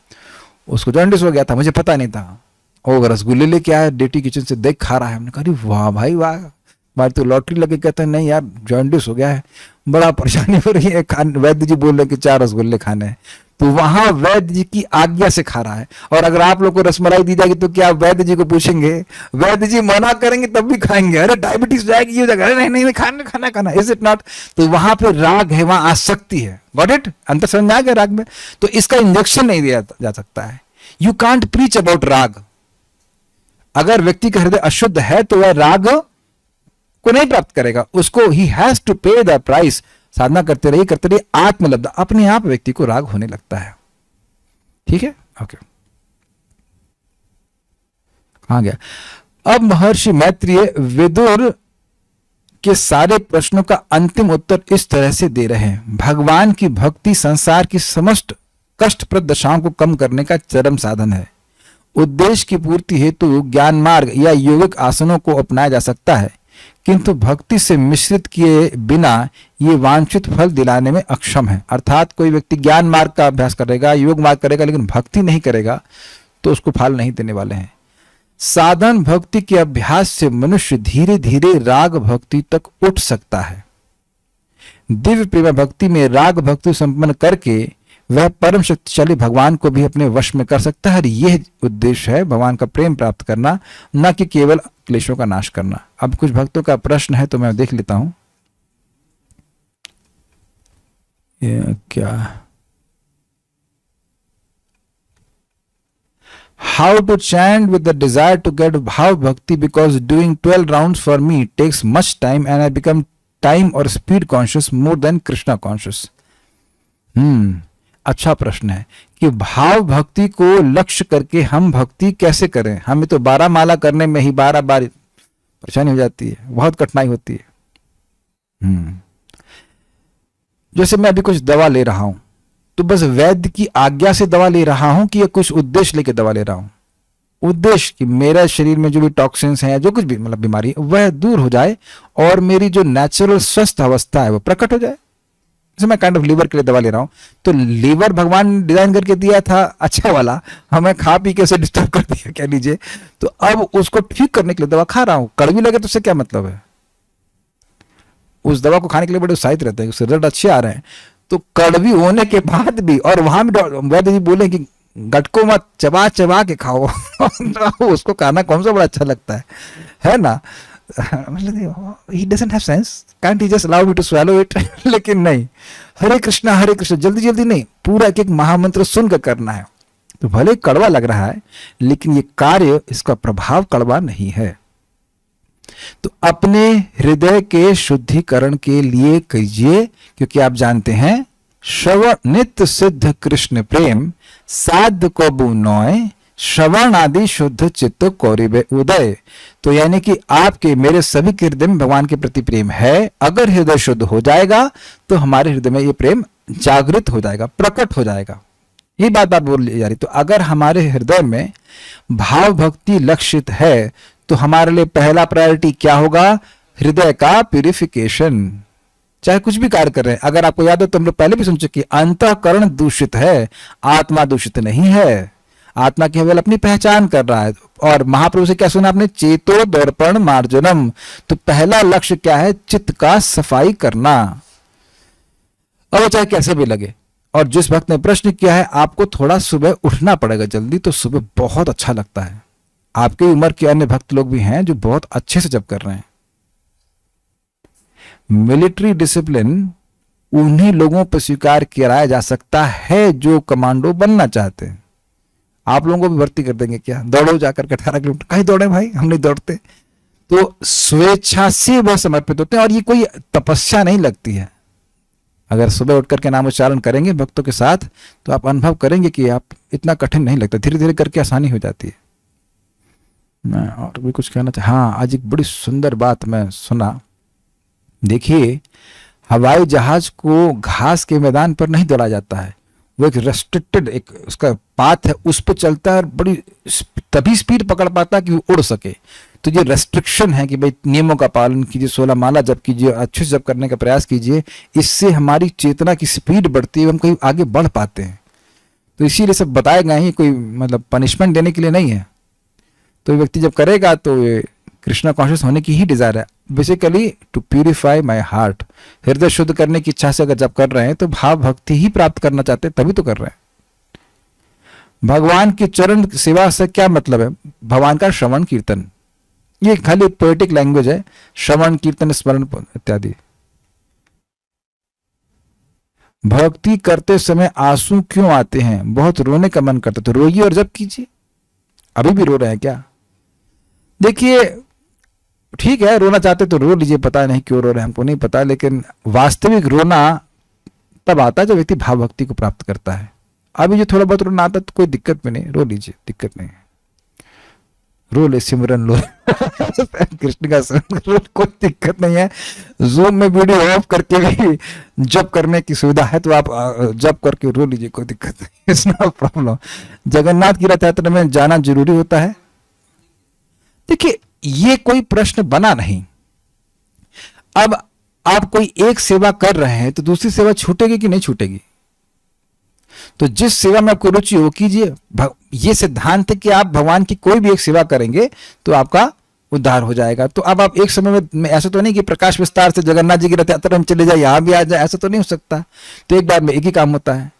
Speaker 1: उसको जॉन्डिस हो गया था, मुझे पता नहीं था। और रसगुल्ले लेके आया, डेटी किचन से देख खा रहा है। हमने कहा वाह भाई वाह, हमारी तो लॉटरी लगे। कहते हैं नहीं यार, जॉन्डिस हो गया है, बड़ा परेशानी हो रही है। वैद्य जी बोल रहे कि 4 रसगुल्ले खाने हैं, तो वहां वैद्य जी की आज्ञा से खा रहा है। और अगर आप लोग को रसमलाई दी जाएगी तो क्या वैद्य जी को पूछेंगे? वैद्य जी मना करेंगे तब भी खाएंगे। अरे डायबिटीज जाएगी, ये जाएगा, अरे नहीं खाना, इज इट नॉट? तो वहां पे राग है, वहां आसक्ति है। Got it? अंतर समझ आ गया राग में? तो इसका इंजेक्शन नहीं दिया जा सकता है। यू कांट प्रीच अबाउट राग। अगर व्यक्ति का हृदय अशुद्ध है तो वह राग को नहीं प्राप्त करेगा, उसको ही हैज टू पे द प्राइस। साधना करते रहिए, आत्मलब्ध, अपने आप व्यक्ति को राग होने लगता है। ठीक है, ओके। कहां गया? अब महर्षि मैत्रेय विदुर के सारे प्रश्नों का अंतिम उत्तर इस तरह से दे रहे हैं। भगवान की भक्ति संसार की समस्त कष्टप्रद दशाओं को कम करने का चरम साधन है। उद्देश्य की पूर्ति हेतु ज्ञान मार्ग या योगिक आसनों को अपनाया जा सकता है, किंतु भक्ति से मिश्रित किए बिना ये वांछित फल दिलाने में अक्षम है। अर्थात कोई व्यक्ति ज्ञान मार्ग का अभ्यास करेगा, योग मार्ग करेगा, लेकिन भक्ति नहीं करेगा तो उसको फल नहीं देने वाले हैं। साधन भक्ति के अभ्यास से मनुष्य धीरे धीरे राग भक्ति तक उठ सकता है। दिव्य प्रेम भक्ति में राग भक्ति संपन्न करके वह परम शक्तिशाली भगवान को भी अपने वश में कर सकता है। यह उद्देश्य है भगवान का प्रेम प्राप्त करना, न कि केवल क्लेशों का नाश करना। अब कुछ भक्तों का प्रश्न है तो मैं देख लेता हूं। ये क्या, how to chant with the desire to get भाव भक्ति because doing 12 rounds for me takes much time and I become time और speed conscious more than Krishna conscious. अच्छा प्रश्न है कि भाव भक्ति को लक्ष्य करके हम भक्ति कैसे करें। हमें तो 12 माला करने में ही 12 बार परेशानी हो जाती है, बहुत कठिनाई होती है। जैसे मैं अभी कुछ दवा ले रहा हूं तो बस वैद्य की आज्ञा से दवा ले रहा हूं कि या कुछ उद्देश्य लेके दवा ले रहा हूं। उद्देश्य कि मेरा शरीर में जो भी टॉक्सिन्स हैं, जो कुछ भी मतलब बीमारी है, वह दूर हो जाए और मेरी जो नेचुरल स्वस्थ अवस्था है वो प्रकट हो जाए। जैसे मैं काइंड ऑफ लीवर के लिए दवा ले रहा हूं, तो लीवर भगवान ने डिजाइन करके दिया था अच्छा वाला, हमें खा पी के उसे डिस्टर्ब कर दिया कह लीजिए, तो अब उसको ठीक करने के लिए दवा खा रहा हूं। कड़वी लगे तो उससे क्या मतलब है, उस दवा को खाने के लिए बड़े उत्साहित रहते हैं, उससे रिजल्ट अच्छे आ रहे हैं। तो कड़वी होने के बाद भी, और वहां भी वैद्य जी बोले कि गटको मत, चबा चबा के खाओ उसको खाना कौन सा बड़ा अच्छा लगता है ना। मतलब he doesn't have sense, can't he just allow me to swallow it लेकिन नहीं, हरे कृष्णा जल्दी जल्दी नहीं, पूरा एक एक महामंत्र सुनकर करना है। तो भले कड़वा लग रहा है लेकिन ये कार्य, इसका प्रभाव कड़वा नहीं है। तो अपने हृदय के शुद्धिकरण के लिए कीजिए, क्योंकि आप जानते हैं श्रवण नित्य सिद्ध कृष्ण प्रेम साध को बुनोय श्रवण आदि शुद्ध चित्त कौरिबे उदय। तो यानी कि आपके मेरे सभी के हृदय में भगवान के प्रति प्रेम है। अगर हृदय शुद्ध हो जाएगा तो हमारे हृदय में ये प्रेम जागृत हो जाएगा, प्रकट हो जाएगा। ये बात बोल जा रही। तो अगर हमारे हृदय में भाव भक्ति लक्षित है तो हमारे लिए पहला प्रायोरिटी क्या होगा, हृदय का प्यूरिफिकेशन। चाहे कुछ भी कार्य कर रहे हैं, अगर आपको याद हो तो हम लोग पहले भी सुन चुके, अंतःकरण दूषित है, आत्मा दूषित नहीं है। आत्मा केवल अपनी पहचान कर रहा है। और महाप्रभु से क्या सुना आपने, चेतो दर्पण मार्जनम। तो पहला लक्ष्य क्या है, चित्त का सफाई करना, और वो चाहे कैसे भी लगे। और जिस भक्त ने प्रश्न किया है, आपको थोड़ा सुबह उठना पड़ेगा जल्दी, तो सुबह बहुत अच्छा लगता है। आपकी उम्र के अन्य भक्त लोग भी हैं जो बहुत अच्छे से जप कर रहे हैं। मिलिट्री डिसिप्लिन उन्हीं लोगों पर स्वीकार किया जा सकता है जो कमांडो बनना चाहते हैं। आप लोगों को भी भर्ती कर देंगे क्या, दौड़ो जाकर 18 किलोमीटर, कहीं दौड़े भाई, हम नहीं दौड़ते। तो स्वेच्छा से वह समर्पित होते हैं, और ये कोई तपस्या नहीं लगती है। अगर सुबह उठ करके नाम उच्चारण करेंगे भक्तों के साथ तो आप अनुभव करेंगे कि आप इतना कठिन नहीं लगता, धीरे धीरे करके आसानी हो जाती है। मैं और भी कुछ कहना चाह, हाँ, आज एक बड़ी सुंदर बात मैं सुना। देखिए, हवाई जहाज को घास के मैदान पर नहीं दौड़ा जाता है, वो एक रेस्ट्रिक्टेड एक उसका पाथ है, उस पर चलता है, बड़ी तभी स्पीड पकड़ पाता है कि वो उड़ सके। तो ये रेस्ट्रिक्शन है कि भाई नियमों का पालन कीजिए, 16 माला जप कीजिए, अच्छे से जप करने का प्रयास कीजिए, इससे हमारी चेतना की स्पीड बढ़ती है, हम कहीं आगे बढ़ पाते हैं। तो इसीलिए सब बताया गया है, कोई मतलब पनिशमेंट देने के लिए नहीं है। तो व्यक्ति जब करेगा तो ये कृष्णा कॉन्शियस होने की ही डिजायर है, basically to purify my heart. हृदय शुद्ध करने की इच्छा से अगर जब कर रहे हैं तो भाव भक्ति ही प्राप्त करना चाहते हैं, तभी तो कर रहे हैं। भगवान की चरण सेवा से क्या मतलब है, भगवान का श्रवण कीर्तन, ये खाली पोएटिक लैंग्वेज है, श्रवण कीर्तन स्मरण इत्यादि। भक्ति करते समय आंसू क्यों आते हैं, बहुत रोने का मन करता, तो रोइए और जप कीजिए। अभी भी रो रहे हैं क्या, देखिए ठीक है, रोना चाहते तो रो लीजिए, पता नहीं क्यों रो रहे हैं, हमको नहीं पता, लेकिन वास्तविक रोना तब आता है जब व्यक्ति भाव भक्ति को प्राप्त करता है। अभी जो थोड़ा बहुत रोना आता है तो कोई दिक्कत भी नहीं, रो लीजिए, दिक्कत नहीं है, रो ले, सिमरन लो कृष्ण का सिमरन रो, कोई दिक्कत नहीं है। जूम में वीडियो ऑफ करके भी जप करने की सुविधा है, तो आप जप करके रो लीजिए, कोई दिक्कत नहीं, इट्स नॉट प्रॉब्लम। जगन्नाथ की रथ यात्रा में जाना जरूरी होता है। देखिए, ये कोई प्रश्न बना नहीं। अब आप कोई एक सेवा कर रहे हैं तो दूसरी सेवा छूटेगी कि नहीं छूटेगी, तो जिस सेवा में आपको रुचि हो कीजिए। ये सिद्धांत है कि आप भगवान की कोई भी एक सेवा करेंगे तो आपका उद्धार हो जाएगा। तो अब आप एक समय में ऐसा तो नहीं कि प्रकाश विस्तार से जगन्नाथ जी की रथ यात्रा में चले जाए, यहां भी आ जाए, ऐसा तो नहीं हो सकता। तो एक बार में एक ही काम होता है।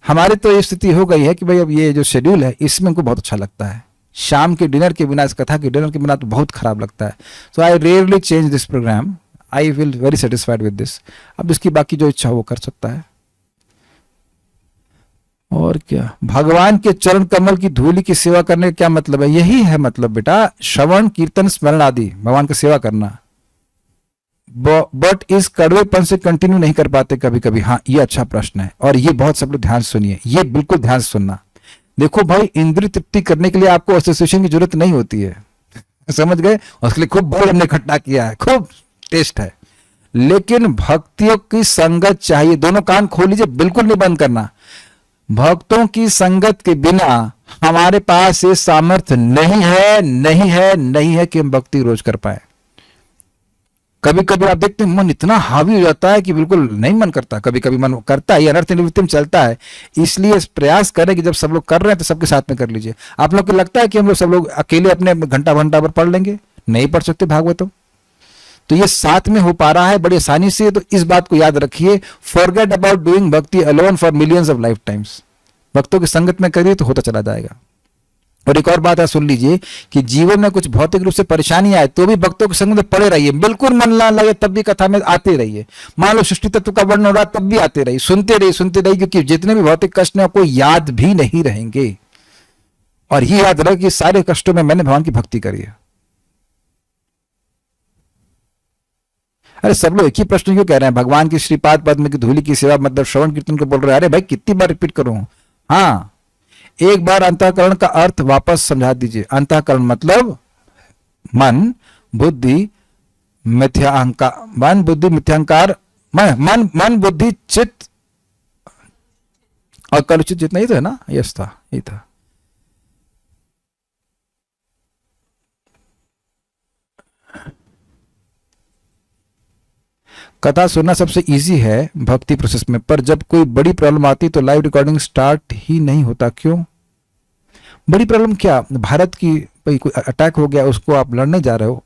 Speaker 1: हमारी तो ये स्थिति हो गई है कि भाई अब ये जो शेड्यूल है इसमें हमको बहुत अच्छा लगता है, शाम के डिनर के बिना, इस कथा के डिनर के बिना तो बहुत खराब लगता है। So I rarely change this program. I will very satisfied with this. अब इसकी बाकी जो इच्छा वो कर सकता है। और क्या, भगवान के चरण कमल की धूलि की सेवा करने का क्या मतलब है? यही है मतलब बेटा, श्रवण कीर्तन स्मरण आदि भगवान की सेवा करना। बट इस कड़वेपन से कंटिन्यू नहीं कर पाते कभी कभी। हाँ, ये अच्छा प्रश्न है और ये बहुत सब लोग ध्यान से सुनिए, ये बिल्कुल ध्यान से सुनना। देखो भाई, इंद्रिय तृप्ति करने के लिए आपको एसोसिएशन की जरूरत नहीं होती है, समझ गए? उसके लिए खूब बोल हमने इकट्ठा किया है, खूब टेस्ट है, लेकिन भक्तियों की संगत चाहिए। दोनों कान खोल लीजिए, बिल्कुल नहीं बंद करना। भक्तों की संगत के बिना हमारे पास ये सामर्थ्य नहीं है, नहीं है, नहीं है कि हम भक्ति रोज कर पाए। कभी कभी आप देखते हैं मन इतना हावी हो जाता है कि बिल्कुल नहीं मन करता, कभी कभी मन करता है, अनर्थ निवृत्ति में चलता है। इसलिए प्रयास करें कि जब सब लोग कर रहे हैं तो सबके साथ में कर लीजिए। आप लोग को लगता है कि हम लोग सब लोग अकेले अपने घंटा घंटा पर पढ़ लेंगे? नहीं पढ़ सकते भागवतों। तो ये साथ में हो पा रहा है बड़ी आसानी से। तो इस बात को याद रखिए, फॉरगेट अबाउट डूइंग भक्ति alone for millions of life times. भक्तों की संगत में करिए तो होता चला जाएगा। और एक और बात है, सुन लीजिए कि जीवन में कुछ भौतिक रूप से परेशानी आए तो भी भक्तों के संग में पड़े रहिए, बिल्कुल मन ना लगे तब भी कथा में आते रहिए। मान लो सृष्टि तत्व का वर्णन हो रहा तब भी आते रहिए, सुनते रहिए, क्योंकि जितने भी भौतिक कष्ट हैं आपको याद भी नहीं रहेंगे। और ये याद रहे कि सारे कष्टों में मैंने भगवान की भक्ति करी है। अरे सब लोग एक ही प्रश्न क्यों कह रहे हैं? भगवान की श्रीपाद पद्म की धूलि की सेवा मतलब श्रवण कीर्तन को बोल रहे हैं। अरे भाई कितनी बार रिपीट करूं? हाँ, एक बार अंतःकरण का अर्थ वापस समझा दीजिए। अंतःकरण मतलब मन, बुद्धि, मिथ्याहंकार, मन बुद्धि मिथ्याहंकार, मन बुद्धि चित्त और कलुषित जितना ही तो है ना? यस था, यही था। कथा सुनना सबसे इजी है भक्ति प्रोसेस में, पर जब कोई बड़ी प्रॉब्लम आती तो लाइव रिकॉर्डिंग स्टार्ट ही नहीं होता। क्यों? बड़ी प्रॉब्लम क्या? भारत की भाई कोई अटैक हो गया, उसको आप लड़ने जा रहे हो,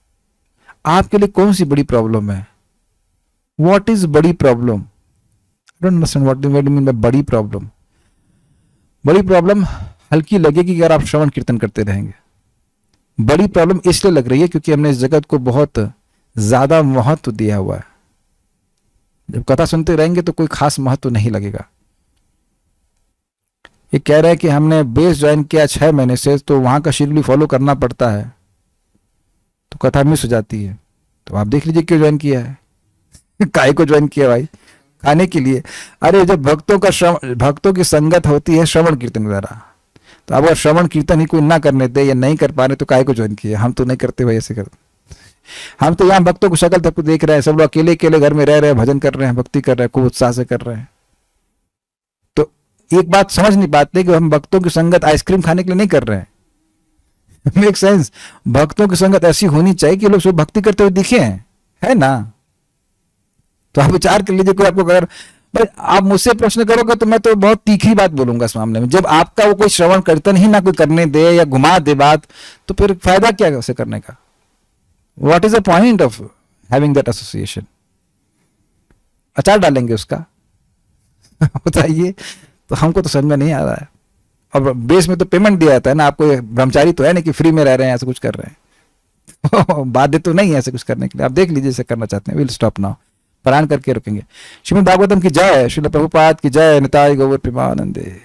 Speaker 1: आपके लिए कौन सी बड़ी प्रॉब्लम है? व्हाट इज बड़ी problem? I don't understand what do mean by बड़ी प्रॉब्लम। बड़ी प्रॉब्लम हल्की लगेगी अगर आप श्रवण कीर्तन करते रहेंगे। बड़ी प्रॉब्लम इसलिए लग रही है क्योंकि हमने इस जगत को बहुत ज्यादा महत्व दिया हुआ है। जब कथा सुनते रहेंगे तो कोई खास महत्व नहीं लगेगा। ये कह रहे हैं कि हमने बेस ज्वाइन किया 6 महीने से, तो वहां का शेड्यूल फॉलो करना पड़ता है, तो कथा मिस हो जाती है। तो आप देख लीजिए क्यों ज्वाइन किया है। काय को ज्वाइन किया भाई? खाने के लिए। अरे जब भक्तों की संगत होती है श्रवण कीर्तन द्वारा, तो अगर श्रवण कीर्तन ही कोई ना करने दे या नहीं कर पा रहे तो काय को ज्वाइन किया? हम तो नहीं करते भाई, ऐसे करते। हम तो यहाँ भक्तों को शक्ल तक देख रहे हैं, सब लोग अकेले अकेले घर में रह रहे हैं, भजन कर रहे हैं, भक्ति कर रहे हैं, खूब उत्साह से कर रहे हैं। तो एक बात समझ नहीं पाते कि हम भक्तों की संगत आइसक्रीम खाने के लिए नहीं कर रहे हैं। Make sense? भक्तों की संगत ऐसी होनी चाहिए कि लोग सब भक्ति करते हुए दिखे, है ना? तो आप विचार कर लीजिए, कोई आपको अगर भाई आप मुझसे प्रश्न करोगे तो मैं तो बहुत तीखी बात बोलूंगा इस मामले में। जब आपका वो कोई श्रवण कीर्तन ही ना कोई करने दे या घुमा दे बात, तो फिर फायदा क्या है उसे करने का? What is the point of having that association? अचार डालेंगे उसका। बताइए, तो हमको तो समझ में नहीं आ रहा है। और बेस में तो पेमेंट दिया जाता है ना, आपको ब्रह्मचारी तो है नहीं कि फ्री में रह रहे हैं, ऐसा कुछ कर रहे हैं। बाध्य तो नहीं है ऐसे कुछ करने के लिए। आप देख लीजिए ऐसे करना चाहते हैं। विल स्टॉप नाउ, पारायण करके रुकेंगे। श्रीमद् भागवतम की जय, श्रील प्रभुपाद की जय, निताय गौर प्रेमानंदे।